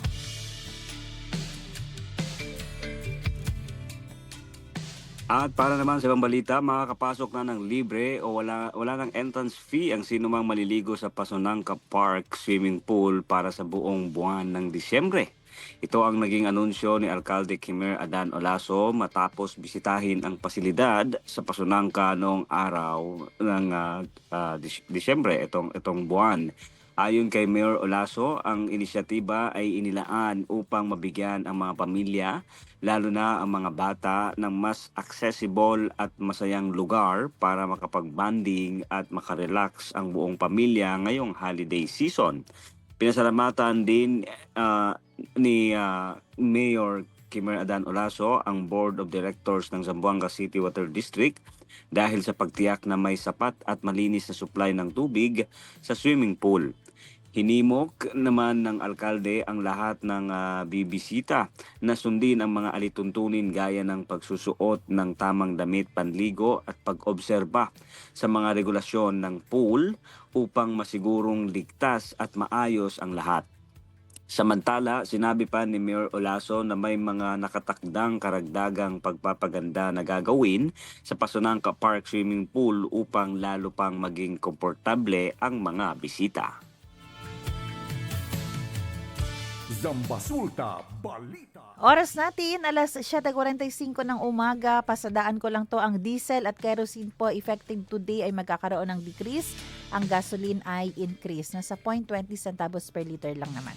At para naman sa ibang balita, makakapasok na ng libre o wala ng entrance fee ang sinumang maliligo sa Pasonangka Park Swimming Pool para sa buong buwan ng Disyembre. Ito ang naging anunsyo ni Alcalde Kimer Adan Olaso matapos bisitahin ang pasilidad sa Pasonangka noong araw ng Disyembre, itong buwan. Ayon kay Mayor Olaso, ang inisyatiba ay inilaan upang mabigyan ang mga pamilya, lalo na ang mga bata, ng mas accessible at masayang lugar para makapag-banding at makarelax ang buong pamilya ngayong holiday season. Pinasalamatan din ni Mayor Kimer Adan Olaso ang Board of Directors ng Zamboanga City Water District dahil sa pagtiyak na may sapat at malinis na supply ng tubig sa swimming pool. Hinimok naman ng alkalde ang lahat ng bibisita na sundin ang mga alituntunin gaya ng pagsusuot ng tamang damit panligo at pag-obserba sa mga regulasyon ng pool upang masigurong ligtas at maayos ang lahat. Samantala, sinabi pa ni Mayor Olaso na may mga nakatakdang karagdagang pagpapaganda na gagawin sa Pasunangka Park Swimming Pool upang lalo pang maging komportable ang mga bisita. Zambasulta Balita. Oras natin, alas 7:45 ng umaga. Pasadaan ko lang to, ang diesel at kerosene po effective today ay magkakaroon ng decrease. Ang gasoline ay increase. Nasa 0.20 centavos per liter lang naman.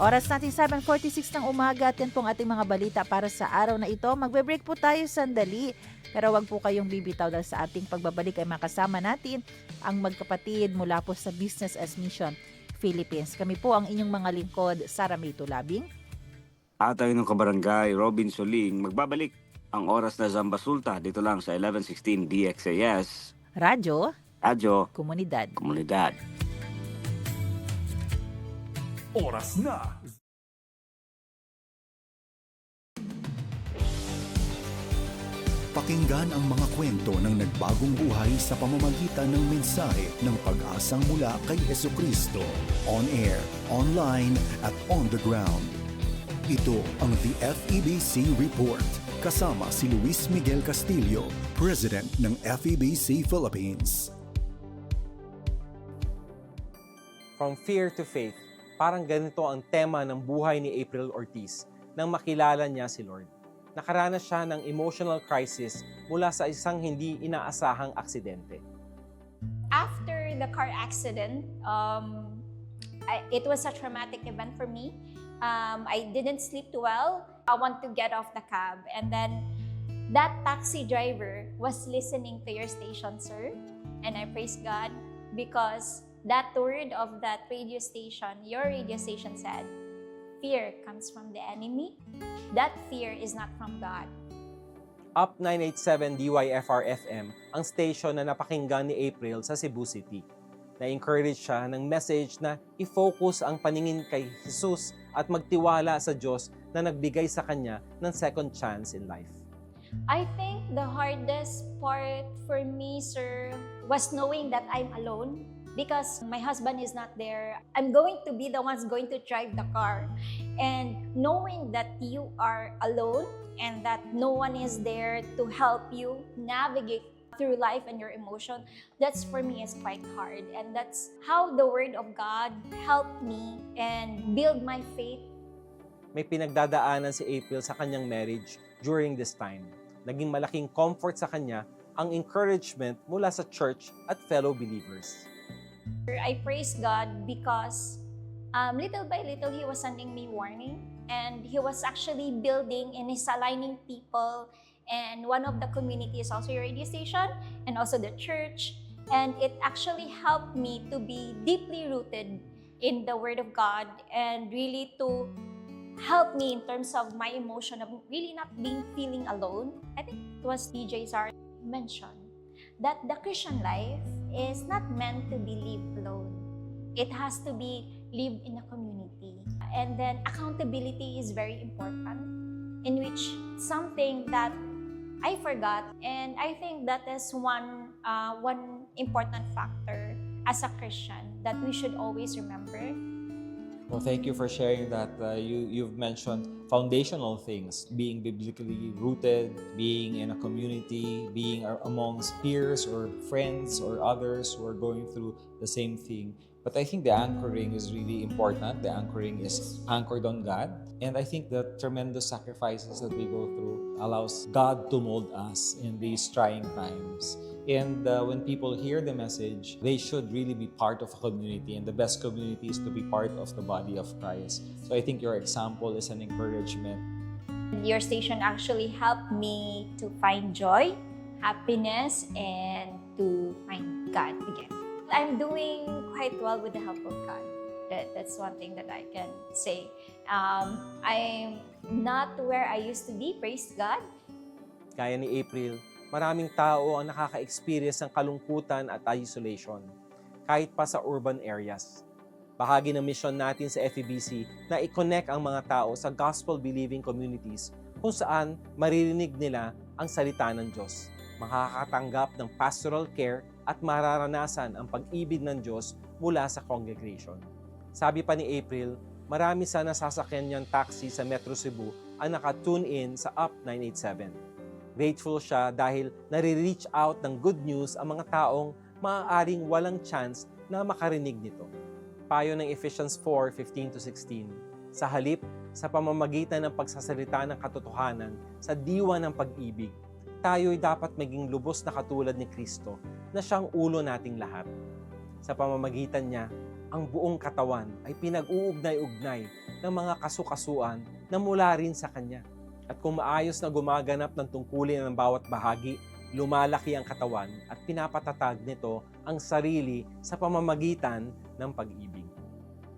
Oras natin 7:46 ng umaga at yan pong ating mga balita para sa araw na ito. Magbe-break po tayo sandali. Pero wag po kayong bibitaw dahil sa ating pagbabalik ay makasama natin ang magkapatid mula po sa Business as Mission Philippines. Kami po ang inyong mga lingkod, Sara May Tulabing. At tayo ng kabarangay, Robin Soling, magbabalik ang oras na Zambasulta dito lang sa 1116 DXAS. Radyo, Komunidad. Oras na. Pakinggan ang mga kwento ng nagbagong buhay sa pamamagitan ng mensahe ng pag-asang mula kay Hesukristo. On air, online, at on the ground. Ito ang The FEBC Report. Kasama si Luis Miguel Castillo, President ng FEBC Philippines. From fear to faith, parang ganito ang tema ng buhay ni April Ortiz nang makilala niya si Lord. Nakaranas siya ng emotional crisis mula sa isang hindi inaasahang aksidente. After the car accident, it was a traumatic event for me. I didn't sleep too well. I want to get off the cab. And then that taxi driver was listening to your station, sir. And I praise God because that word of that radio station, your radio station said, fear comes from the enemy. That fear is not from God. Up 987 DYFR FM ang station na napakinggan ni April sa Cebu City. Na-encourage siya ng message na i-focus ang paningin kay Jesus at magtiwala sa Diyos na nagbigay sa kanya ng second chance in life. I think the hardest part for me, sir, was knowing that I'm alone. Because my husband is not there, I'm going to be the ones going to drive the car. And knowing that you are alone and that no one is there to help you navigate through life and your emotion, that's for me is quite hard. And that's how the Word of God helped me and build my faith. May pinagdadaanan si April sa kanyang marriage during this time. Naging malaking comfort sa kanya ang encouragement mula sa church at fellow believers. I praise God because little by little He was sending me warning, and He was actually building and He's aligning people, and one of the community is also your radio station and also the church, and it actually helped me to be deeply rooted in the Word of God and really to help me in terms of my emotion of really not feeling alone. I think it was DJ Zara mentioned that the Christian life is not meant to be lived alone. It has to be lived in a community. And then accountability is very important, in which something that I forgot, and I think that is one important factor as a Christian that we should always remember. Well, thank you for sharing that. You've mentioned foundational things, being biblically rooted, being in a community, being amongst peers or friends or others who are going through the same thing. But I think the anchoring is really important. The anchoring is anchored on God. And I think the tremendous sacrifices that we go through allows God to mold us in these trying times. And when people hear the message, they should really be part of a community. And the best community is to be part of the body of Christ. So I think your example is an encouragement. Your station actually helped me to find joy, happiness, and to find God again. I'm doing quite well with the help of God. That's one thing that I can say. I'm not where I used to be, praise God. Gaya ni April, maraming tao ang nakaka-experience ng kalungkutan at isolation, kahit pa sa urban areas. Bahagi ng mission natin sa FEBC na i-connect ang mga tao sa gospel-believing communities kung saan maririnig nila ang salita ng Diyos, makakatanggap ng pastoral care at mararanasan ang pag-ibig ng Diyos mula sa congregation. Sabi pa ni April, marami sa nasasakyan niyang taxi sa Metro Cebu ang naka-tune in sa Up 987. Grateful siya dahil nare-reach out ng good news ang mga taong maaaring walang chance na makarinig nito. Payo ng Ephesians 4:15-16, sa halip sa pamamagitan ng pagsasalita ng katotohanan sa diwa ng pag-ibig, tayo'y dapat maging lubos na katulad ni Kristo na siyang ulo nating lahat. Sa pamamagitan niya, ang buong katawan ay pinag-uugnay-ugnay ng mga kasukasuan na mula rin sa Kanya. At kung maayos na gumaganap ng tungkulin ng bawat bahagi, lumalaki ang katawan at pinapatatag nito ang sarili sa pamamagitan ng pag-ibig.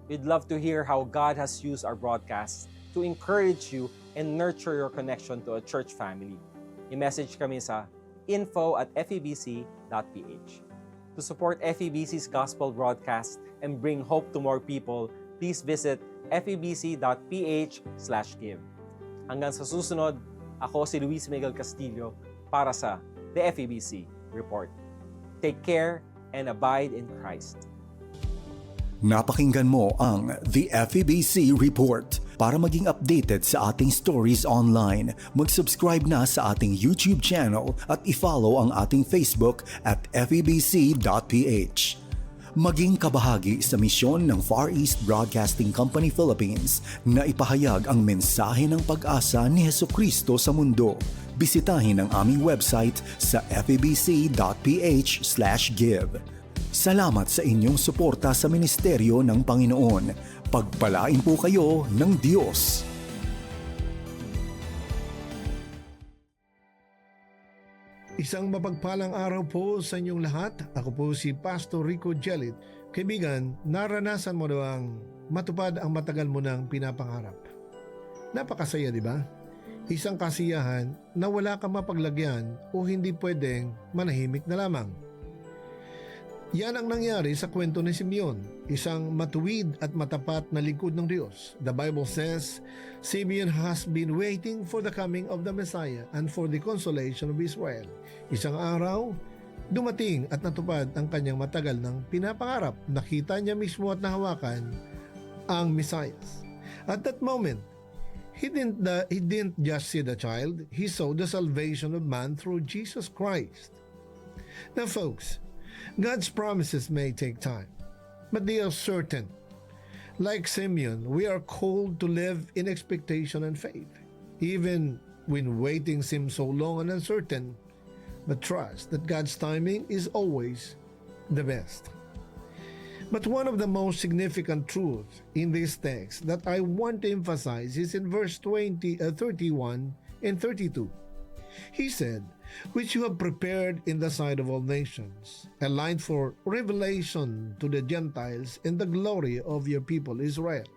We'd love to hear how God has used our broadcasts to encourage you and nurture your connection to a church family. I-message kami sa info@febc.ph. To support FEBC's gospel broadcast and bring hope to more people, please visit febc.ph/give. Hanggang sa susunod, ako si Luis Miguel Castillo para sa The FEBC Report. Take care and abide in Christ. Napakinggan mo ang The FEBC Report. Para maging updated sa ating stories online, mag-subscribe na sa ating YouTube channel at i-follow ang ating Facebook at febc.ph. Maging kabahagi sa misyon ng Far East Broadcasting Company Philippines na ipahayag ang mensahe ng pag-asa ni Hesukristo sa mundo. Bisitahin ang aming website sa febc.ph/give. Salamat sa inyong suporta sa ministeryo ng Panginoon. Pagpalain po kayo ng Diyos. Isang mapagpalang araw po sa inyong lahat. Ako po si Pastor Rico Jellit. Kaibigan, naranasan mo na bang matupad ang matagal mo nang pinapangarap? Napakasaya, di ba? Isang kasiyahan na wala kang mapaglagyan o hindi pwedeng manahimik na lamang. Yan ang nangyari sa kwento ni Simeon, isang matuwid at matapat na lingkod ng Diyos. The Bible says, Simeon has been waiting for the coming of the Messiah and for the consolation of Israel. Isang araw, dumating at natupad ang kanyang matagal ng pinapangarap. Nakita niya mismo at nahawakan ang Messiah. At that moment, he didn't just see the child, he saw the salvation of man through Jesus Christ. Now folks, God's promises may take time, but they are certain. Like Simeon, we are called to live in expectation and faith, even when waiting seems so long and uncertain, but trust that God's timing is always the best. But one of the most significant truths in this text that I want to emphasize is in verse 31 and 32. He said, which you have prepared in the sight of all nations, a light for revelation to the Gentiles and the glory of your people Israel.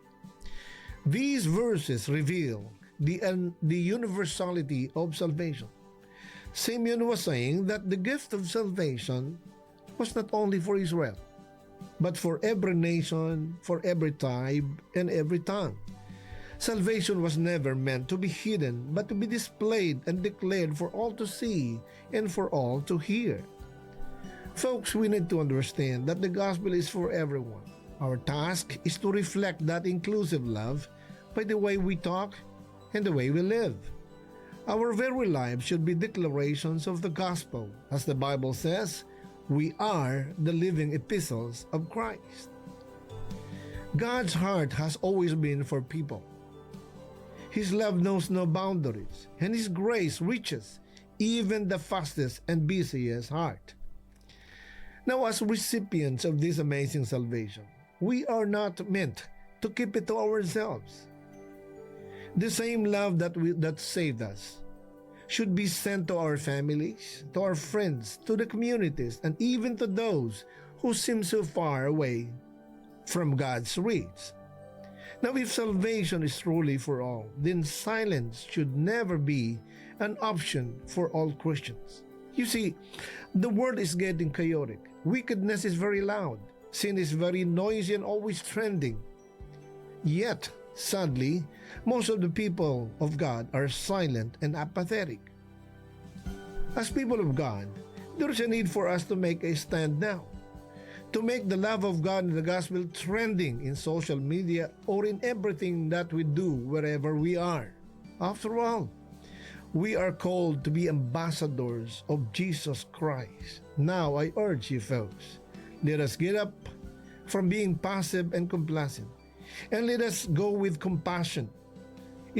These verses reveal the universality of salvation. Simeon was saying that the gift of salvation was not only for Israel, but for every nation, for every tribe, and every tongue. Salvation was never meant to be hidden, but to be displayed and declared for all to see and for all to hear. Folks, we need to understand that the gospel is for everyone. Our task is to reflect that inclusive love by the way we talk and the way we live. Our very lives should be declarations of the gospel. As the Bible says, we are the living epistles of Christ. God's heart has always been for people. His love knows no boundaries, and His grace reaches even the fastest and busiest heart. Now, as recipients of this amazing salvation, we are not meant to keep it to ourselves. The same love that saved us should be sent to our families, to our friends, to the communities, and even to those who seem so far away from God's reach. Now, if salvation is truly for all, then silence should never be an option for all Christians. You see, the world is getting chaotic. Wickedness is very loud. Sin is very noisy and always trending. Yet, sadly, most of the people of God are silent and apathetic. As people of God, there is a need for us to make a stand now, to make the love of God and the gospel trending in social media or in everything that we do wherever we are. After all, we are called to be ambassadors of Jesus Christ. Now, I urge you folks, let us get up from being passive and complacent, and let us go with compassion,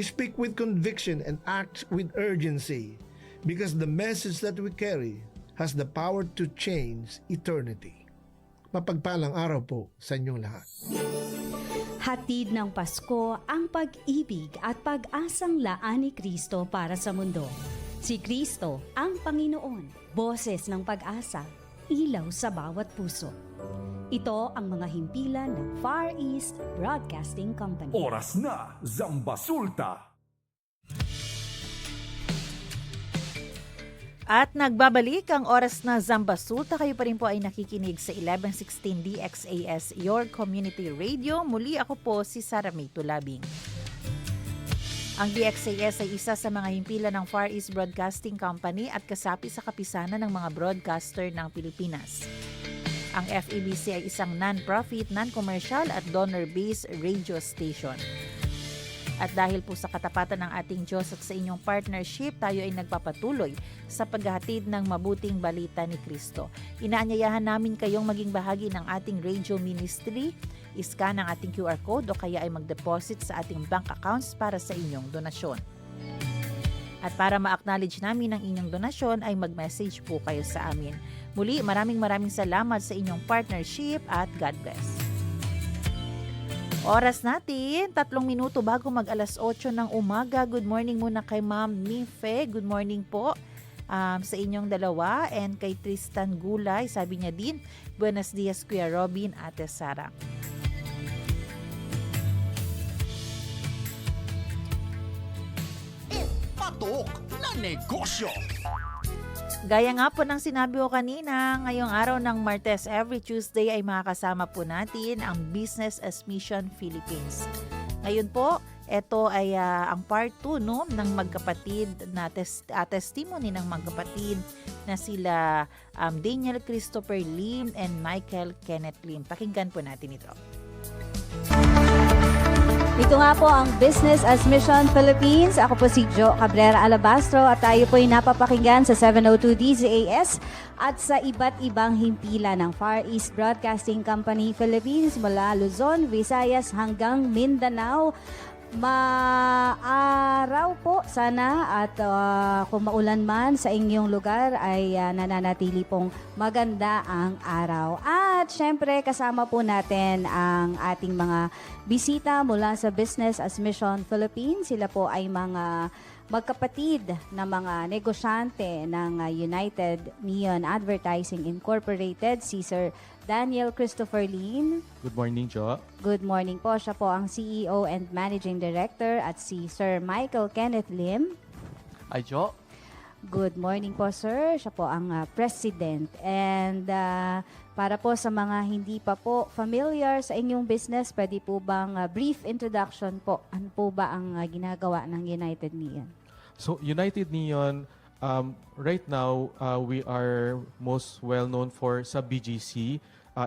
speak with conviction, and act with urgency, because the message that we carry has the power to change eternity. Mapagpalang araw po sa inyong lahat. Hatid ng Pasko ang pag-ibig at pag-asang laan ni Kristo para sa mundo. Si Kristo ang Panginoon, boses ng pag-asa, ilaw sa bawat puso. Ito ang mga himpilan ng Far East Broadcasting Company. Oras na, Zambasulta! At nagbabalik ang oras na Zambasulta. Kayo pa rin po ay nakikinig sa 1116 DXAS, Your Community Radio. Muli ako po si Sara May Tulabing. Ang DXAS ay isa sa mga himpilan ng Far East Broadcasting Company at kasapi sa kapisanan ng mga broadcaster ng Pilipinas. Ang FEBC ay isang non-profit, non-commercial at donor-based radio station. At dahil po sa katapatan ng ating Diyos at sa inyong partnership, tayo ay nagpapatuloy sa paghahatid ng mabuting balita ni Kristo. Inaanyayahan namin kayong maging bahagi ng ating radio ministry. I-scan ang ating QR code o kaya ay mag-deposit sa ating bank accounts para sa inyong donasyon. At para ma-acknowledge namin ang inyong donasyon ay mag-message po kayo sa amin. Muli, maraming salamat sa inyong partnership at God bless. Oras natin, 3 minuto bago mag alas 8 ng umaga. Good morning muna kay Ma'am Mife. Good morning po sa inyong dalawa. And kay Tristan Gulay, sabi niya din, buenos dias Kuya Robin, Ate Sara. Patok na negosyo. Gaya nga po ng sinabi ko kanina, ngayong araw ng Martes, every Tuesday ay makakasama po natin ang Business as Mission Philippines. Ngayon po, ito ay ang part 2 ng magkapatid na testimony ng magkapatid na sila Daniel Christopher Lim and Michael Kenneth Lim. Pakinggan po natin ito. Ito nga po ang Business as Mission Philippines. Ako po si Jo Cabrera Alabastro at tayo po ay napapakinggan sa 702 DZAS at sa iba't ibang himpilan ng Far East Broadcasting Company Philippines mula Luzon, Visayas hanggang Mindanao. Maaraw po sana at kung maulan man sa inyong lugar ay nananatili pong maganda ang araw. At syempre kasama po natin ang ating mga bisita mula sa Business as Mission Philippines. Sila po ay mga magkapatid na mga negosyante ng United Neon Advertising Incorporated, si Sir Daniel Christopher Lim. Good morning, Jo. Good morning po. Siya po ang CEO and Managing Director at si Sir Michael Kenneth Lim. Hi, Jo. Good morning po, sir. Siya po ang President. And para po sa mga hindi pa po familiar sa inyong business, pwede po bang brief introduction po? Ano po ba ang ginagawa ng United Neon? So, United Neon, right now, we are most well known for sa BGC.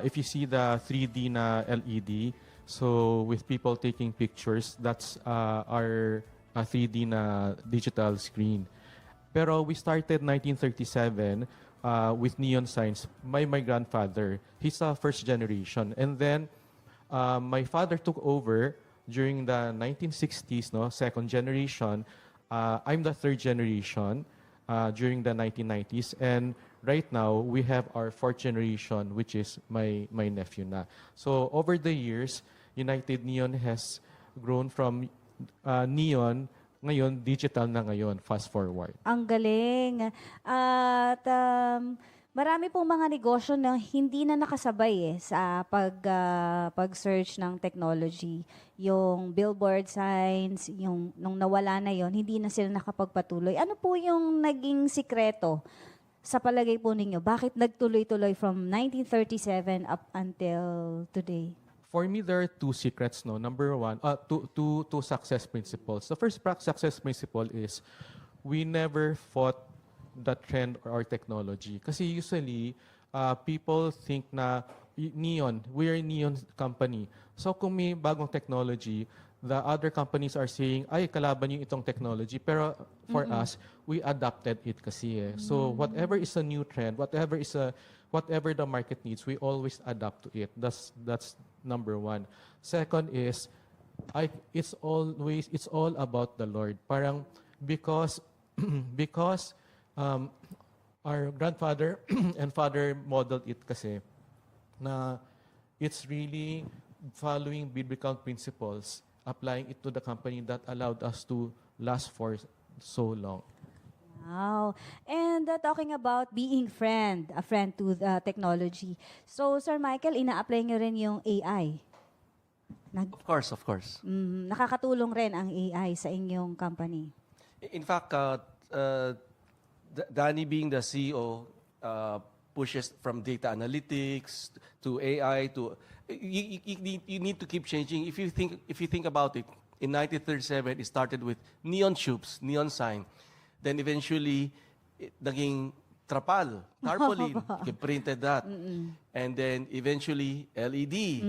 If you see the 3D na LED, so with people taking pictures, that's our 3D na digital screen. Pero we started 1937 with neon signs by my grandfather. He's a first generation. And then my father took over during the 1960s, second generation. I'm the third generation during the 1990s. And right now, we have our fourth generation, which is my nephew na. So over the years, United Neon has grown from neon, ngayon, digital na ngayon, fast forward. Ang galing. At marami pong mga negosyo na hindi na nakasabay sa pag-search ng technology. Yung billboard signs, yung nung nawala na yon, hindi na sila nakapagpatuloy. Ano po yung naging sikreto sa palagay po ninyo? Bakit nagtuloy-tuloy from 1937 up until today? For me, there are two secrets. Number one, two success principles. The first success principle is we never fought the trend or technology. Kasi usually, people think na, Neon, we are a Neon company. So kung may bagong technology, the other companies are saying, ay, kalaban yung itong technology. Pero for us, we adapted it kasi eh. So whatever is a new trend, whatever the market needs, we always adapt to it. That's number one. Second is, it's all about the Lord. Parang because our grandfather and father modeled it kasi na it's really following biblical principles, applying it to the company that allowed us to last for so long. Wow. And talking about being a friend to the technology. So, Sir Michael, ina-apply nyo rin yung AI? Of course. Nakakatulong rin ang AI sa inyong company? In fact, Danny being the CEO pushes from data analytics to AI to you need to keep changing. If you think about it, in 1937 it started with neon tubes, neon sign. Then eventually naging trapal, tarpaulin, you printed that. And then eventually LED.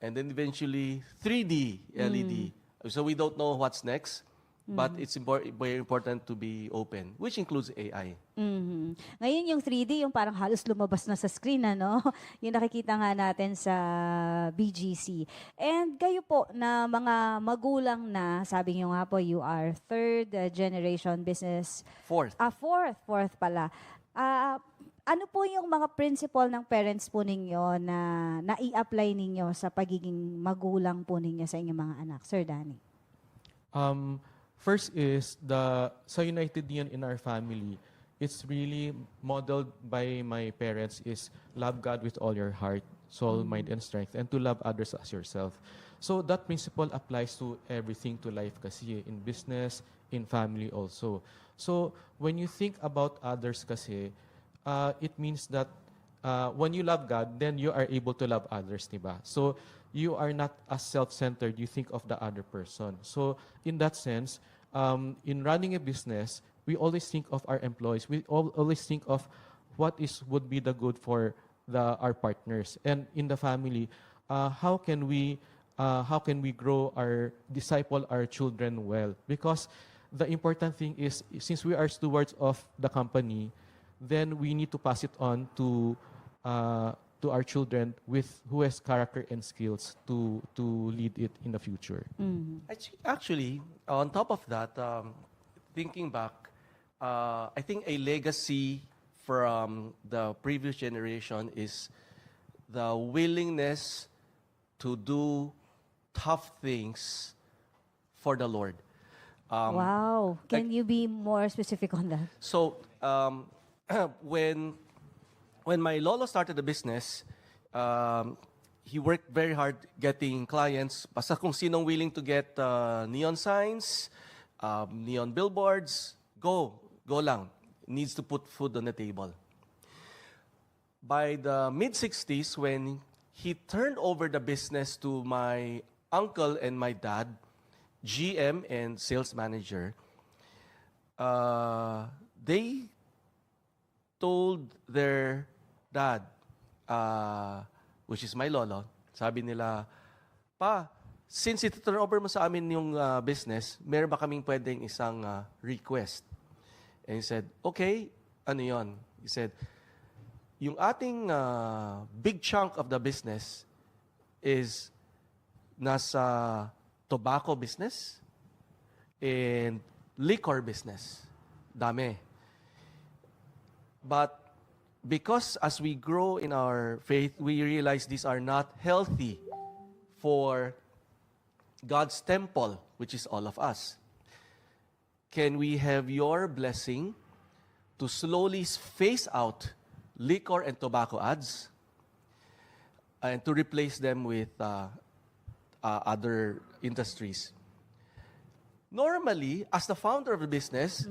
And then eventually 3D LED. So we don't know what's next. But it's very important to be open, which includes AI. Ngayon yung 3D, yung parang halos lumabas na sa screen, ano? Yung nakikita nga natin sa BGC. And kayo po na mga magulang na, sabi nyo nga po, you are third generation business. Fourth pala. Ano po yung mga principle ng parents po ninyo na nai-apply ninyo sa pagiging magulang po ninyo sa inyong mga anak? Sir Danny. First is sa United Neon in our family, it's really modeled by my parents is love God with all your heart, soul, mind, and strength, and to love others as yourself. So that principle applies to everything to life kasi, in business, in family also. So when you think about others kasi, it means that when you love God, then you are able to love others, diba? So you are not as self-centered, you think of the other person. So in that sense, in running a business, we always think of our employees. We always think of what would be the good for our partners. And in the family, how can we grow disciple our children well? Because the important thing is, since we are stewards of the company, then we need to pass it on to our children who has character and skills to lead it in the future. Actually, on top of that, thinking back, I think a legacy from the previous generation is the willingness to do tough things for the Lord. Wow. Can you be more specific on that? So, when my lolo started the business, he worked very hard getting clients. Basta kung sinong willing to get neon signs, neon billboards, go lang. Needs to put food on the table. By the mid-60s, when he turned over the business to my uncle and my dad, GM and sales manager, they told their dad, which is my lolo, sabi nila, Pa, since ito-turn over mo sa amin yung business, meron ba kaming pwedeng isang request? And he said, okay, ano yon? He said, yung ating big chunk of the business is nasa tobacco business and liquor business. Dami. But because as we grow in our faith, we realize these are not healthy for God's temple, which is all of us. Can we have your blessing to slowly phase out liquor and tobacco ads and to replace them with other industries? Normally, as the founder of the business,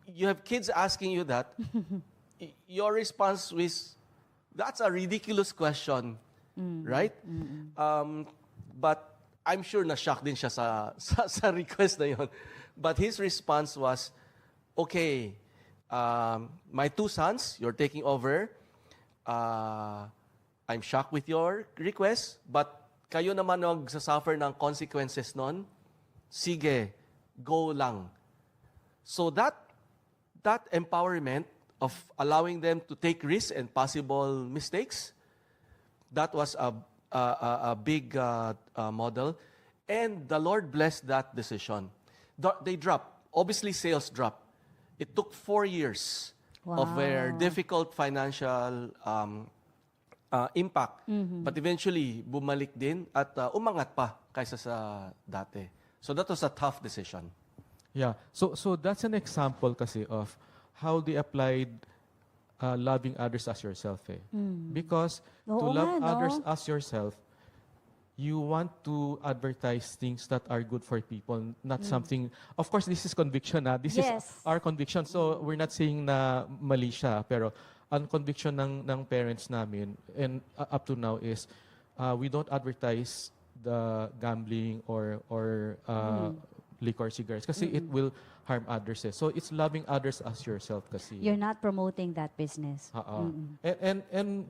you have kids asking you that. Your response is, that's a ridiculous question, right? But I'm sure na-shock din siya sa request na yun. But his response was, okay, my two sons, you're taking over. I'm shocked with your request, but kayo naman ang suffer ng consequences nun. Sige, go lang. So that empowerment of allowing them to take risks and possible mistakes, that was a big model. And the Lord blessed that decision. They dropped. Obviously, sales dropped. It took 4 years of their difficult financial impact. But eventually, bumalik din at umangat pa kaysa sa dati. So that was a tough decision. Yeah. So that's an example kasi of how they applied loving others as yourself. Because to Oo love nga, no? others as yourself, you want to advertise things that are good for people, not something. Of course, this is conviction. This is our conviction. So we're not saying na mali siya, pero ang conviction ng parents namin and up to now is we don't advertise the gambling or liquor, cigarettes kasi it will harm others. So it's loving others as yourself kasi. You're not promoting that business. And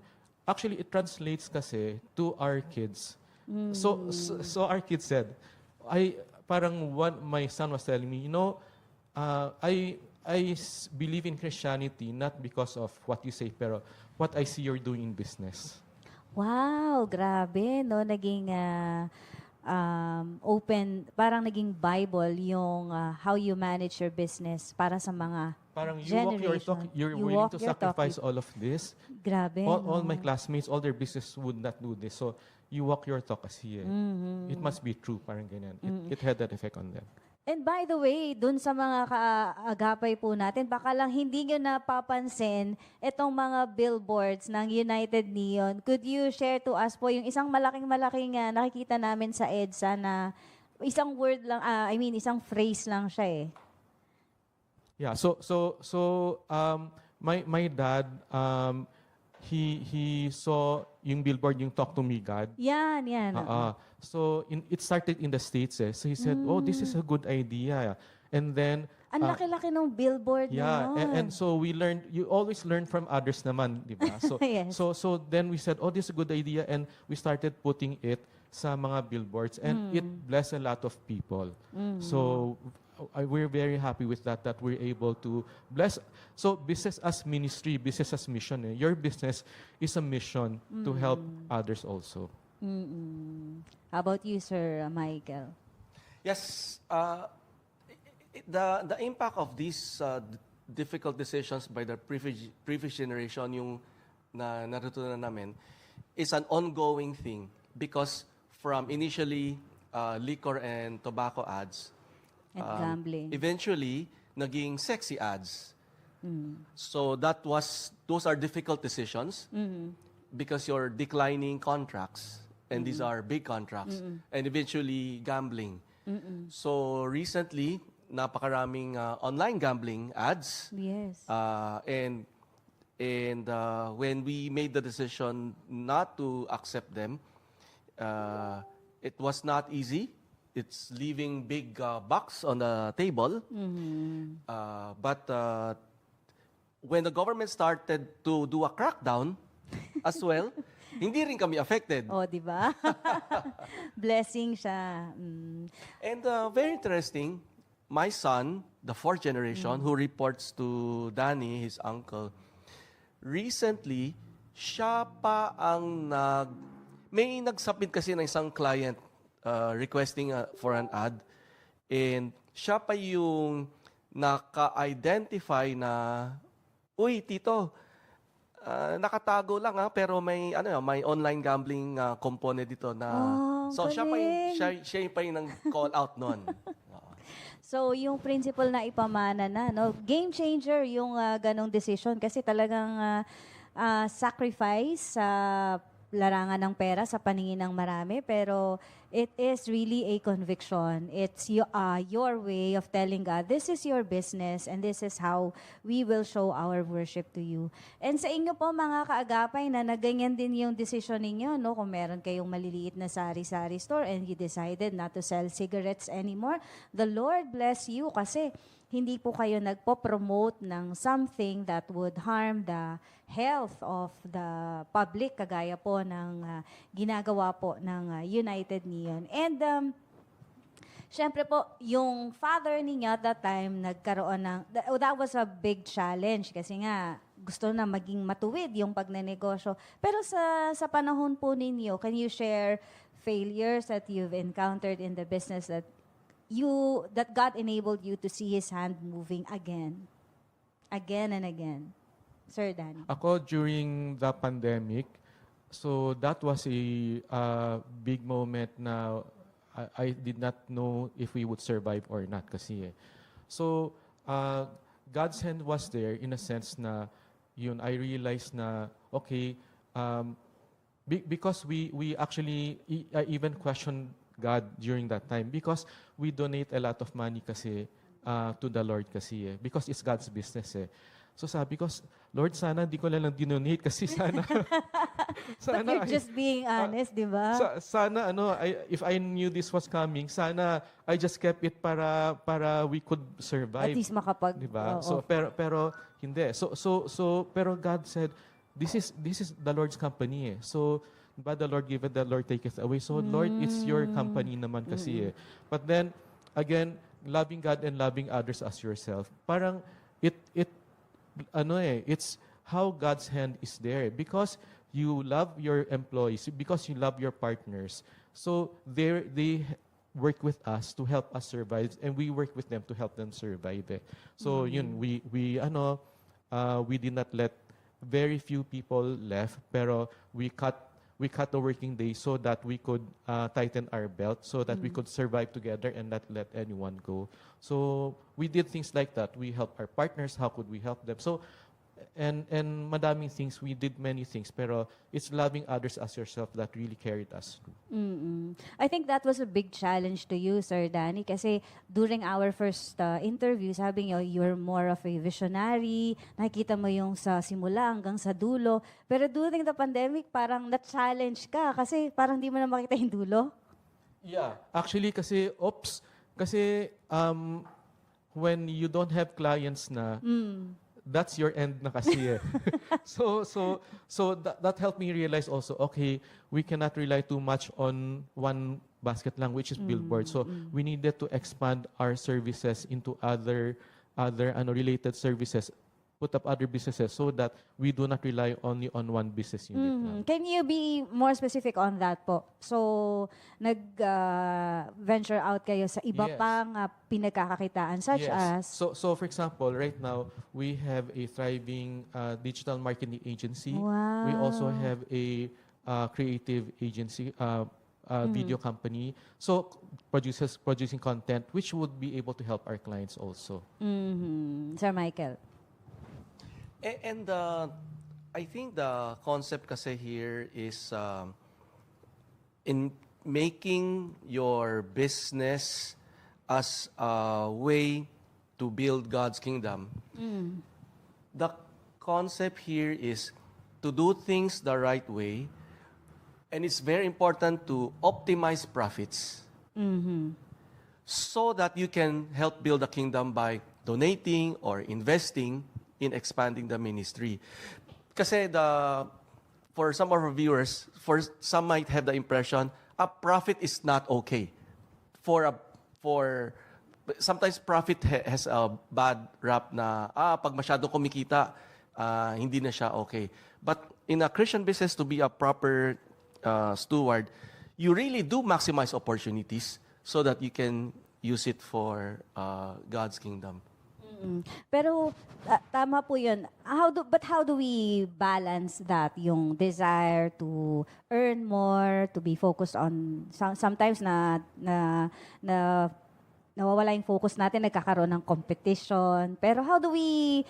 actually it translates kasi to our kids. So our kids said, my son was telling me, I believe in Christianity not because of what you say, pero what I see you're doing in business. Wow, grabe, no? Naging open, parang naging Bible yung how you manage your business para sa mga Parang you walk generation. your talk, you're You willing walk to your talk. sacrifice all of this. Grabe, All no? my classmates, all their business would not do this. So you walk your talk as he. It must be true, parang ganyan. It had that effect on them. And by the way, dun sa mga kaagapay po natin, baka lang hindi nyo napapansin itong mga billboards ng United Neon. Could you share to us po yung isang malaking nakikita namin sa EDSA na isang word lang, isang phrase lang siya eh. Yeah, my dad, he saw yung billboard, yung Talk to Me God. Yan. So it started in the States. So he said, oh, this is a good idea. And then Ang laki-laki ng billboard yeah, na yun. and so we learned, you always learn from others naman, di ba? So, Yes. so then we said, oh, this is a good idea, and we started putting it sa mga billboards, and it blessed a lot of people. So we're very happy with that we're able to bless. So business as ministry, business as mission. Your business is a mission to help others also. How about you, Sir Michael? Yes, the impact of these difficult decisions by the previous generation, yung natutunan namin, is an ongoing thing because from initially liquor and tobacco ads, And gambling. eventually naging sexy ads. So those are difficult decisions because you're declining contracts, and these are big contracts, and eventually gambling. So recently, napakaraming online gambling ads. Yes. And when we made the decision not to accept them, it was not easy. It's leaving big bucks on the table. But when the government started to do a crackdown as well, hindi rin kami affected. Oh, di ba? Blessing siya. And very interesting, my son, the fourth generation, who reports to Danny, his uncle, recently, siya pa ang may nag-submit kasi ng isang client requesting for an ad, and siya pa yung naka-identify na, uy, tito, nakatago lang pero may online gambling component dito na so siya pa yung nang-call out noon. So, yung principle na ipamana na, no? Game changer yung ganong decision kasi talagang sacrifice sa larangan ng pera sa paningin ng marami, pero it is really a conviction. It's your way of telling God, this is your business and this is how we will show our worship to you. And sa inyo po mga kaagapay na naganyan din yung decision ninyo, no? Kung meron kayong maliliit na sari-sari store and you decided not to sell cigarettes anymore, the Lord bless you kasi hindi po kayo nagpo-promote ng something that would harm the health of the public, kagaya po ng ginagawa po ng United Neon. And syempre po, yung father ninyo at that time, nagkaroon ng, that was a big challenge kasi nga, gusto na maging matuwid yung pagnenegosyo. Pero sa panahon po ninyo, can you share failures that you've encountered in the business that God enabled you to see His hand moving again and again? Sir Danny. Ako, during the pandemic, so that was a big moment na I did not know if we would survive or not kasi. So, God's hand was there in a sense na yun, I realized na, okay, because we actually, I even questioned God during that time because we donate a lot of money kasi to the Lord kasi because it's God's business eh. So sabi ko, Lord, sana di ko lang dinonate kasi sana... But you're just being honest, di ba? Sana, if I knew this was coming, sana I just kept it para we could survive. At least makapag... Diba? So, pero hindi. Pero God said, this is the Lord's company eh. So, diba, the Lord giveth, the Lord taketh away. So, Lord, it's your company naman kasi eh. But then, again, loving God and loving others as yourself, parang it's how God's hand is there because you love your employees, because you love your partners. So they work with us to help us survive, and we work with them to help them survive. So yun, we did not let very few people left, pero we cut the working day so that we could tighten our belt, so that we could survive together and not let anyone go. So we did things like that. We helped our partners. How could we help them? So, and madaming things, we did many things, pero it's loving others as yourself that really carried us through. I think that was a big challenge to you, Sir Danny, kasi during our first interview, sabi niyo, you're more of a visionary, nakikita mo yung sa simula hanggang sa dulo. Pero during the pandemic, parang na-challenge ka kasi parang di mo na makita yung dulo. Yeah, actually kasi, when you don't have clients na, that's your end na kasi eh. So that helped me realize also, okay, we cannot rely too much on one basket lang, which is billboard. So we needed to expand our services into other related services, put up other businesses so that we do not rely only on one business unit. Can you be more specific on that po? So, nag-venture out kayo sa iba pang pinagkakakitaan such as? So for example, right now, we have a thriving digital marketing agency. Wow. We also have a creative agency, video company. So producing content which would be able to help our clients also. Sir Michael. And I think the concept kasi here is in making your business as a way to build God's kingdom. The concept here is to do things the right way, and it's very important to optimize profits so that you can help build the kingdom by donating or investing in expanding the ministry. Kasi for some of our viewers, some might have the impression, a profit is not okay. Sometimes profit has a bad rap na, pag masyado kumikita, hindi na siya okay. But in a Christian business, to be a proper steward, you really do maximize opportunities so that you can use it for God's kingdom. Pero tama po 'yun. But how do we balance that, yung desire to earn more, to be focused on sometimes na nawawala yung focus natin, nagkakaroon ng competition. Pero how do we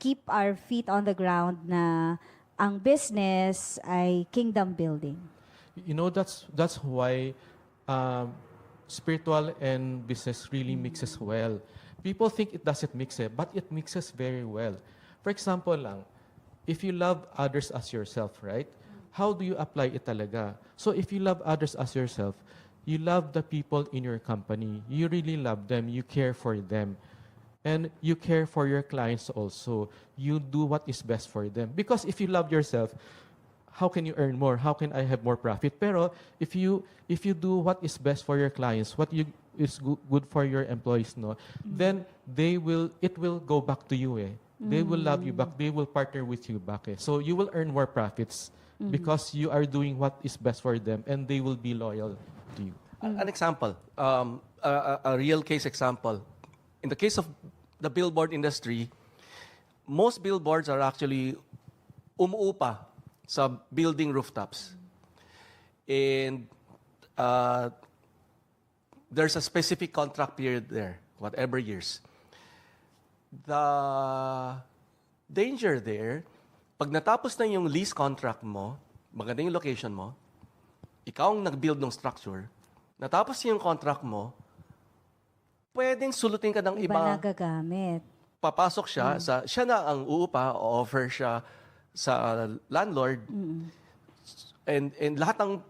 keep our feet on the ground na ang business ay kingdom building? You know, that's why spiritual and business really mixes well. People think it doesn't mix but it mixes very well. For example lang, if you love others as yourself, right? How do you apply it talaga? So if you love others as yourself, you love the people in your company. You really love them. You care for them. And you care for your clients also. You do what is best for them. Because if you love yourself, how can you earn more? How can I have more profit? Pero if you do what is best for your clients, is good for your employees, no, then it will go back to you. They will love you back. They will partner with you back. So you will earn more profits because you are doing what is best for them, and they will be loyal to you. An example, a real case example. In the case of the billboard industry, most billboards are actually umuupa sa building rooftops. And there's a specific contract period there, whatever years. The danger there, pag natapos na yung lease contract mo, maganda yung location mo, ikaw ang nag-build ng structure, natapos yung contract mo, pwedeng sulutin ka ng Iba nagagamit. papasok siya, siya na ang uupa, offer siya sa landlord, and lahat ng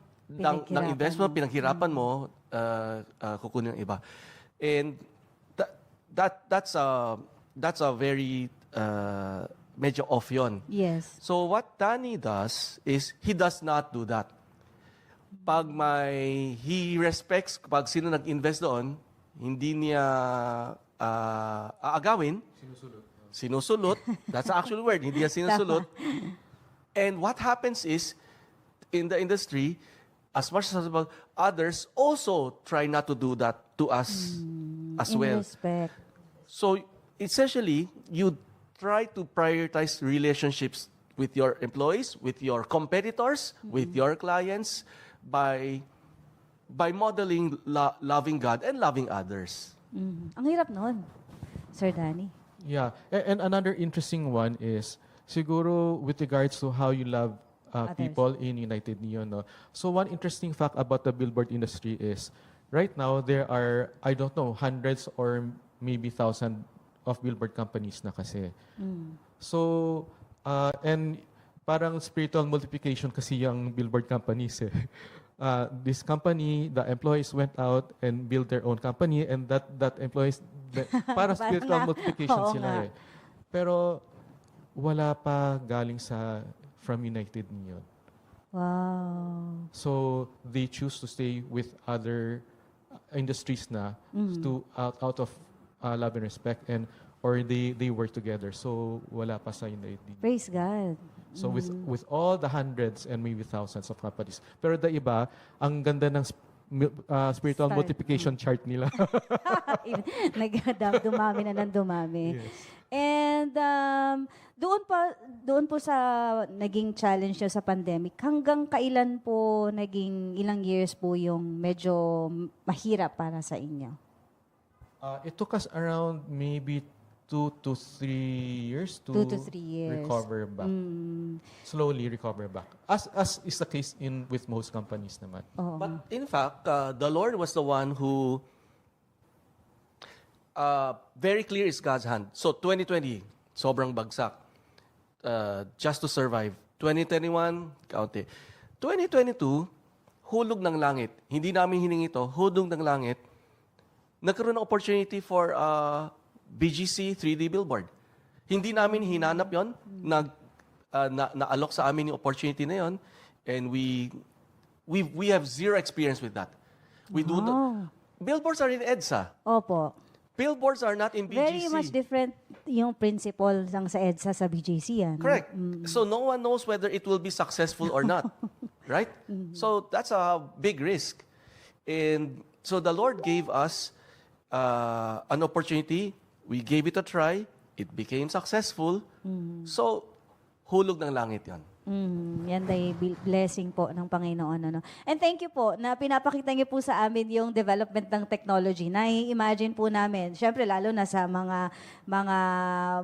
investment, pinaghirapan mo, kukunin ng iba. And that's a very, medyo off yun. Yes. So what Danny does is, he does not do that. He respects, pag sino nag-invest doon, hindi niya aagawin. Sinusulot. That's the actual word. Hindi niya sinusulot. And what happens is, in the industry, as much as possible, others also try not to do that to us as well. Respect. So, essentially, you try to prioritize relationships with your employees, with your competitors, with your clients, by modeling loving God and loving others. Ang hirap nun, Sir Danny. Yeah, and another interesting one is siguro with regards to how you love people in United Neon. No? So one interesting fact about the billboard industry is right now there are, I don't know, hundreds or maybe thousands of billboard companies na kasi. So, and parang spiritual multiplication kasi yung billboard companies eh. This company, the employees went out and built their own company, and that employees, para spiritual multiplication sila eh. Pero wala pa galing from United Neon. Wow. So they choose to stay with other industries na to out of love and respect, or they work together. So wala pa sa United Neon. Praise God. So with all the hundreds and maybe thousands of companies. Pero the iba, ang ganda ng spiritual multiplication chart nila. Dumami na ng dumami. Yes. And doon po sa naging challenge nyo sa pandemic, hanggang kailan po ilang years po yung medyo mahirap para sa inyo? It took us around maybe 2 to 3 years to 2 to 3 years. recover back. Slowly recover back. As is the case with most companies naman. But in fact, the Lord was the one who very clear is God's hand. So 2020, sobrang bagsak. Just to survive. 2021, kaunti. 2022, hulog ng langit. Hindi namin hiningi ito, hulog ng langit. Nagkaroon ng opportunity for BGC 3D billboard. Hindi namin hinanap yon, na-alok sa amin yung opportunity na yon, and we have zero experience with that. We do not. Billboards are in EDSA. Opo. Billboards are not in BGC. Very much different yung principle ng sa EDSA sa BGC yan. Correct. So no one knows whether it will be successful or not. Right? So that's a big risk. And so the Lord gave us an opportunity. We gave it a try. It became successful. So, hulog ng langit yan. Yan ay blessing po ng Panginoon. Ano? And thank you po na pinapakita niyo po sa amin yung development ng technology. Na-imagine po namin, syempre lalo na sa mga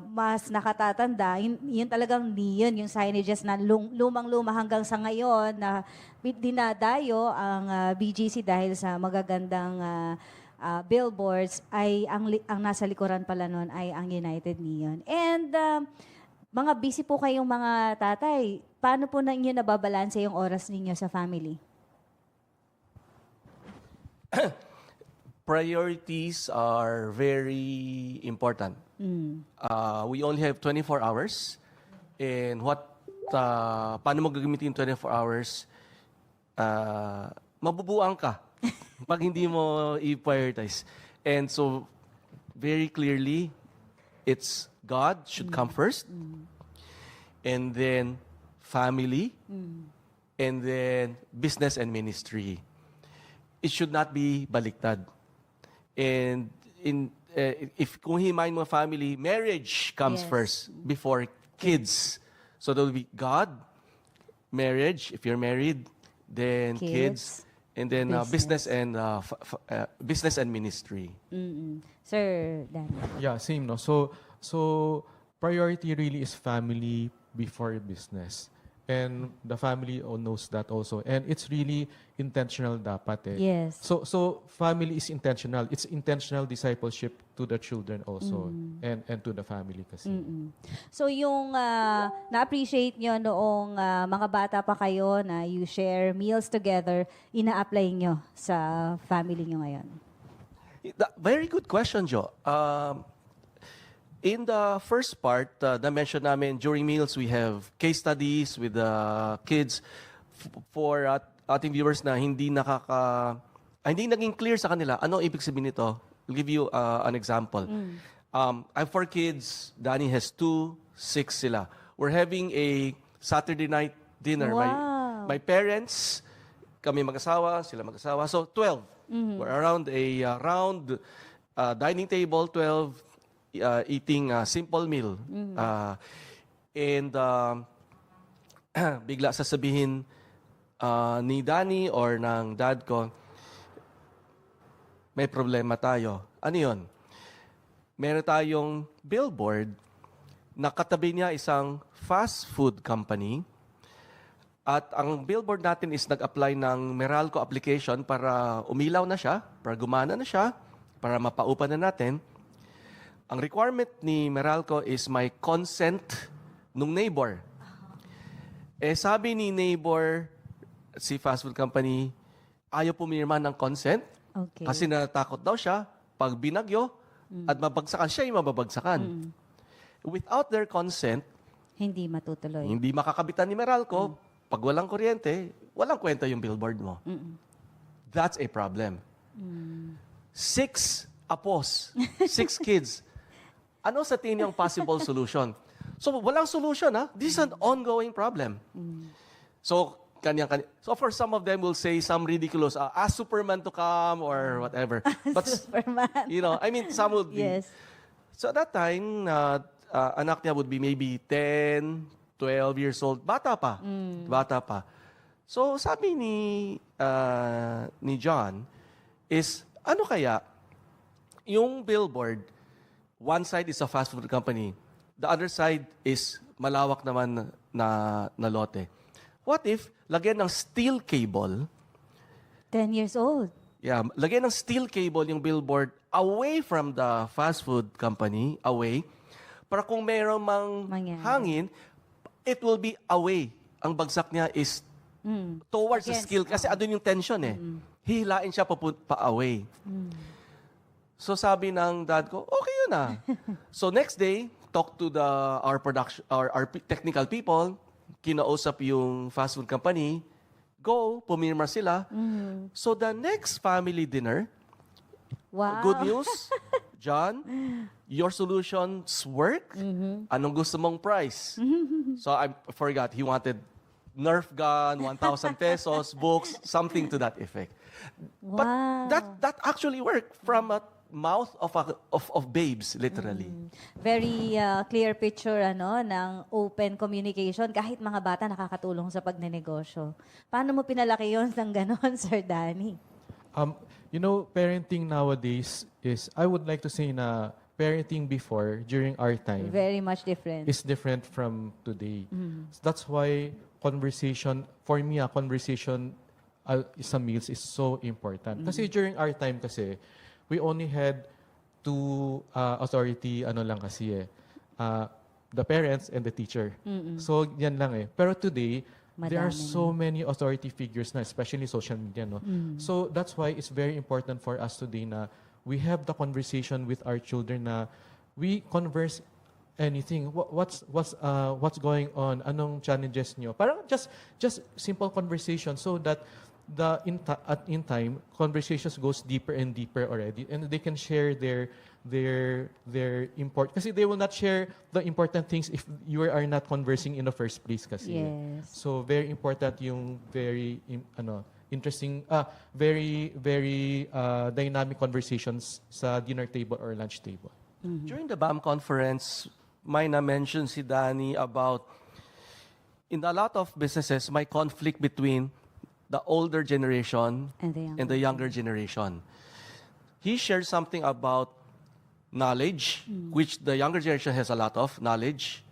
mas nakatatanda, yun talagang neon, yung signages na lumang-luma hanggang sa ngayon na dinadayo ang BGC dahil sa magagandang billboards ay ang nasa likuran pala nun ay ang United Neon. And mga busy po kayong mga tatay, paano po na inyo nababalanse yung oras ninyo sa family? priorities are very important. We only have 24 hours. And paano mo gagamitin yung 24 hours? Mabubuang ka pag hindi mo i-prioritize. And so, very clearly, it's God should come first. And then, family. And then, business and ministry. It should not be baliktad. And if kung himayin mo family, marriage comes first before kids. So there will be God, marriage, if you're married, then kids, and then business and business and ministry. Sir Danny. Yeah, same, no? So priority really is family before business. And the family knows that also. And it's really intentional dapat eh. Yes. So family is intentional. It's intentional discipleship to the children also and to the family kasi. So yung na-appreciate nyo noong mga bata pa kayo na you share meals together, ina-apply nyo sa family nyo ngayon? Very good question, Jo. In the first part, na-mention namin, during meals, we have case studies with the kids for ating viewers na hindi naging clear sa kanila. Ano ibig sabihin nito? I'll give you an example. I have 4 kids. Danny has 2, 6 sila. We're having a Saturday night dinner. Wow. My parents, kami mag-asawa, sila mag-asawa. So, 12. We're around a round dining table, 12 eating a simple meal. And bigla sasabihin ni Danny or ng dad ko, may problema tayo. Ano yun? Meron tayong billboard na katabi niya isang fast food company. At ang billboard natin is nag-apply ng Meralco application para umilaw na siya, para gumana na siya, para mapaupa na natin. Ang requirement ni Meralco is may consent nung neighbor. Sabi ni neighbor, si fast food company, ayaw pumirma ng consent. Okay. Kasi natatakot daw siya, pag binagyo at mabagsakan, siya yung mababagsakan. Without their consent, hindi matutuloy. hindi makakabitan ni Meralco. Pag walang kuryente, walang kwenta yung billboard mo. That's a problem. 6 apos, 6 kids. Ano sa tingin niyo ang possible solution? So, walang solution, ha? This is an ongoing problem. So, so for some of them will say some ridiculous, ask Superman to come or whatever. But, Superman. I mean, some would be. Yes. So at that time, anak niya would be maybe 10, 12 years old. Bata pa. Bata pa. So, sabi ni John is, ano kaya, yung billboard, one side is a fast food company. The other side is malawak naman na lote. What if, lagyan ng steel cable. 10 years old. Yeah, lagyan ng steel cable yung billboard away from the fast food company, away. Para kung mayroong hangin, it will be away. Ang bagsak niya is towards the steel. Kasi andun yung tension eh. Hihilain siya pa away. So sabi ng dad ko, okay yun ah. So next day, talk to our technical people, kinausap yung fast food company, pumirma sila. So the next family dinner, wow. Good news, John, your solutions work. Anong gusto mong price? So I forgot, he wanted Nerf gun, 1,000 pesos, books, something to that effect. Wow. But that actually worked from a mouth of babes, literally. Very clear picture ng open communication. Kahit mga bata nakakatulong sa pagnenegosyo. Paano mo pinalaki yun ng ganon, Sir Danny? Parenting nowadays is, I would like to say na parenting before, during our time, Very much different. is different from today. So that's why conversation, for me, conversation sa meals is so important. Kasi during our time kasi, we only had 2 authority, the parents and the teacher. So, yan lang eh. Pero today, there are Madami so na. many authority figures na, especially social media, no? So that's why it's very important for us today na we have the conversation with our children na we converse anything. What's going on? Anong challenges nyo? Parang just simple conversation so that in time conversations goes deeper and deeper already, and they can share their kasi they will not share the important things if you are not conversing in the first place kasi. Yes. So very important yung very interesting very dynamic conversations sa dinner table or lunch table. During the BAM conference, may na-mention si Danny about, in a lot of businesses, may conflict between the older generation and the younger generation. He shared something about knowledge, which the younger generation has a lot of knowledge,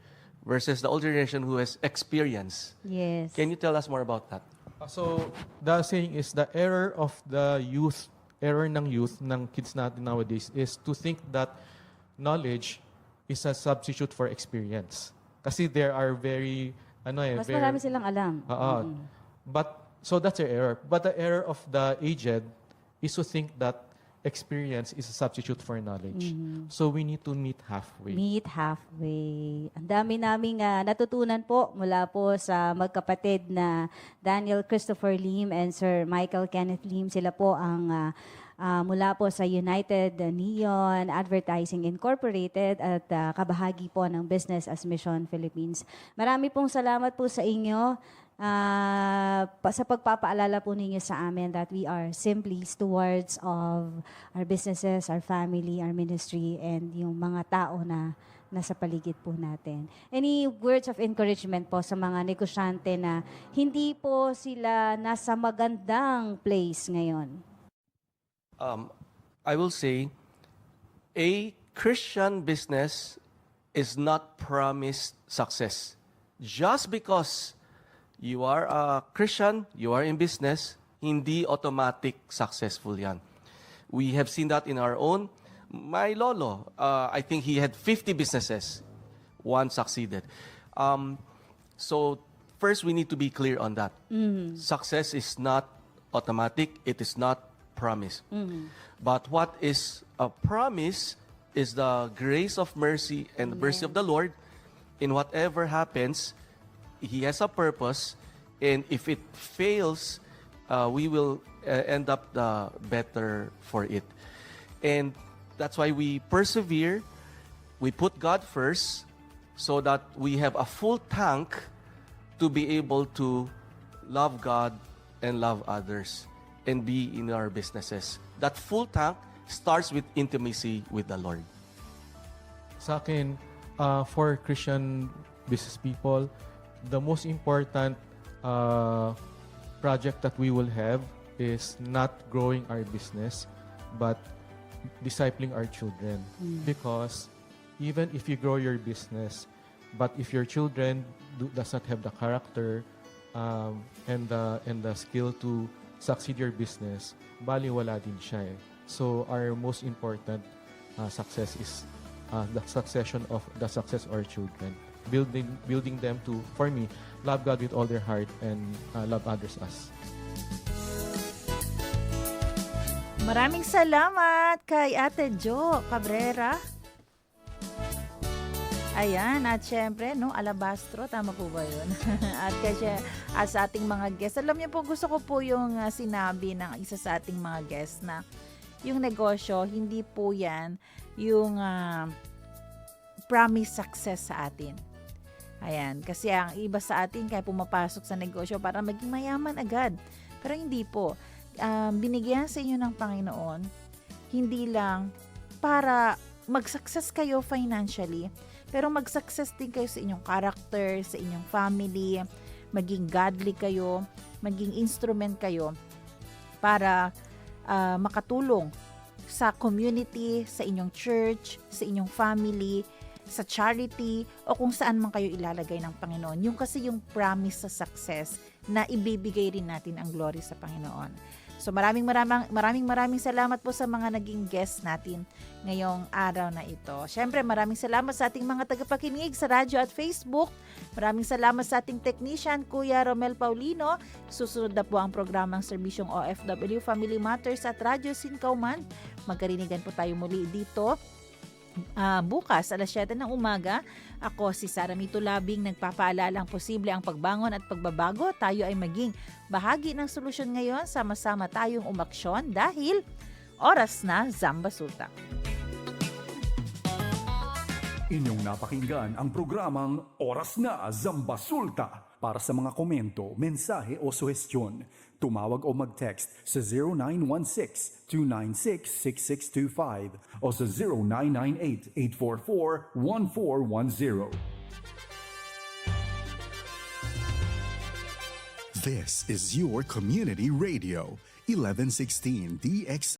versus the older generation who has experience. Yes. Can you tell us more about that? So the saying is the error ng youth, ng kids natin nowadays is to think that knowledge is a substitute for experience. Kasi there are Mas marami silang alam. But so that's their error. But the error of the aged is to think that experience is a substitute for knowledge. So we need to meet halfway. Meet halfway. Ang dami naming natutunan po mula po sa magkapatid na Daniel Christopher Lim and Sir Michael Kenneth Lim. Sila po ang mula po sa United Neon Advertising Incorporated at kabahagi po ng Business as Mission Philippines. Marami pong salamat po sa inyo sa pagpapaalala po ninyo sa amin that we are simply stewards of our businesses, our family, our ministry, and yung mga tao na nasa paligid po natin. Any words of encouragement po sa mga negosyante na hindi po sila nasa magandang place ngayon? I will say, a Christian business is not promised success. Just because you are a Christian, you are in business, hindi automatic successful yan. We have seen that in our own. My lolo, I think he had 50 businesses. One succeeded. So first, we need to be clear on that. Success is not automatic. It is not promise. But what is a promise is the grace of mercy and the mercy of the Lord. In whatever happens, He has a purpose, and if it fails, we will end up better for it. And that's why we persevere. We put God first so that we have a full tank to be able to love God and love others and be in our businesses. That full tank starts with intimacy with the Lord. Sa akin, for Christian business people, the most important project that we will have is not growing our business, but discipling our children. Because even if you grow your business, but if your children does not have the character and the skill to succeed your business, baliwala din siya eh. So our most important success is the success of our children. Building them to, for me, love God with all their heart and love others as. Maraming salamat kay Ate Jo Cabrera. Ayan, at syempre, no, Alabastro, tama po ba yun? at sa ating mga guests. Alam niyo po, gusto ko po yung sinabi ng isa sa ating mga guests na yung negosyo, hindi po yan yung promise success sa atin. Ayan, kasi ang iba sa atin kaya pumapasok sa negosyo para maging mayaman agad. Pero hindi po. Binigyan sa inyo ng Panginoon, hindi lang para mag-success kayo financially, pero mag-success din kayo sa inyong character, sa inyong family, maging godly kayo, maging instrument kayo para makatulong sa community, sa inyong church, sa inyong family, sa charity, o kung saan man kayo ilalagay ng Panginoon. Yung kasi yung promise sa success, na ibibigay rin natin ang glory sa Panginoon. So maraming salamat po sa mga naging guest natin ngayong araw na ito. Siyempre maraming salamat sa ating mga tagapakinig sa radyo at Facebook. Maraming salamat sa ating technician, Kuya Romel Paulino. Susunod na po ang programang Serbisyong OFW Family Matters at Radyo Sinkauman. Magkarinigan po tayo muli dito bukas alas 7 ng umaga. Ako si Sara Mito Labing, nagpapaalalang posible ang pagbangon at pagbabago. Tayo ay maging bahagi ng solusyon ngayon. Sama-sama tayong umaksyon dahil oras na Zamba Sulta. Inyong napakinggan ang programang Oras na Zamba Sulta. Para sa mga komento, mensahe o suhestyon, tumawag o mag-text sa 0916-296-6625 o sa 0998-844-1410. This is your community radio, 1116 DX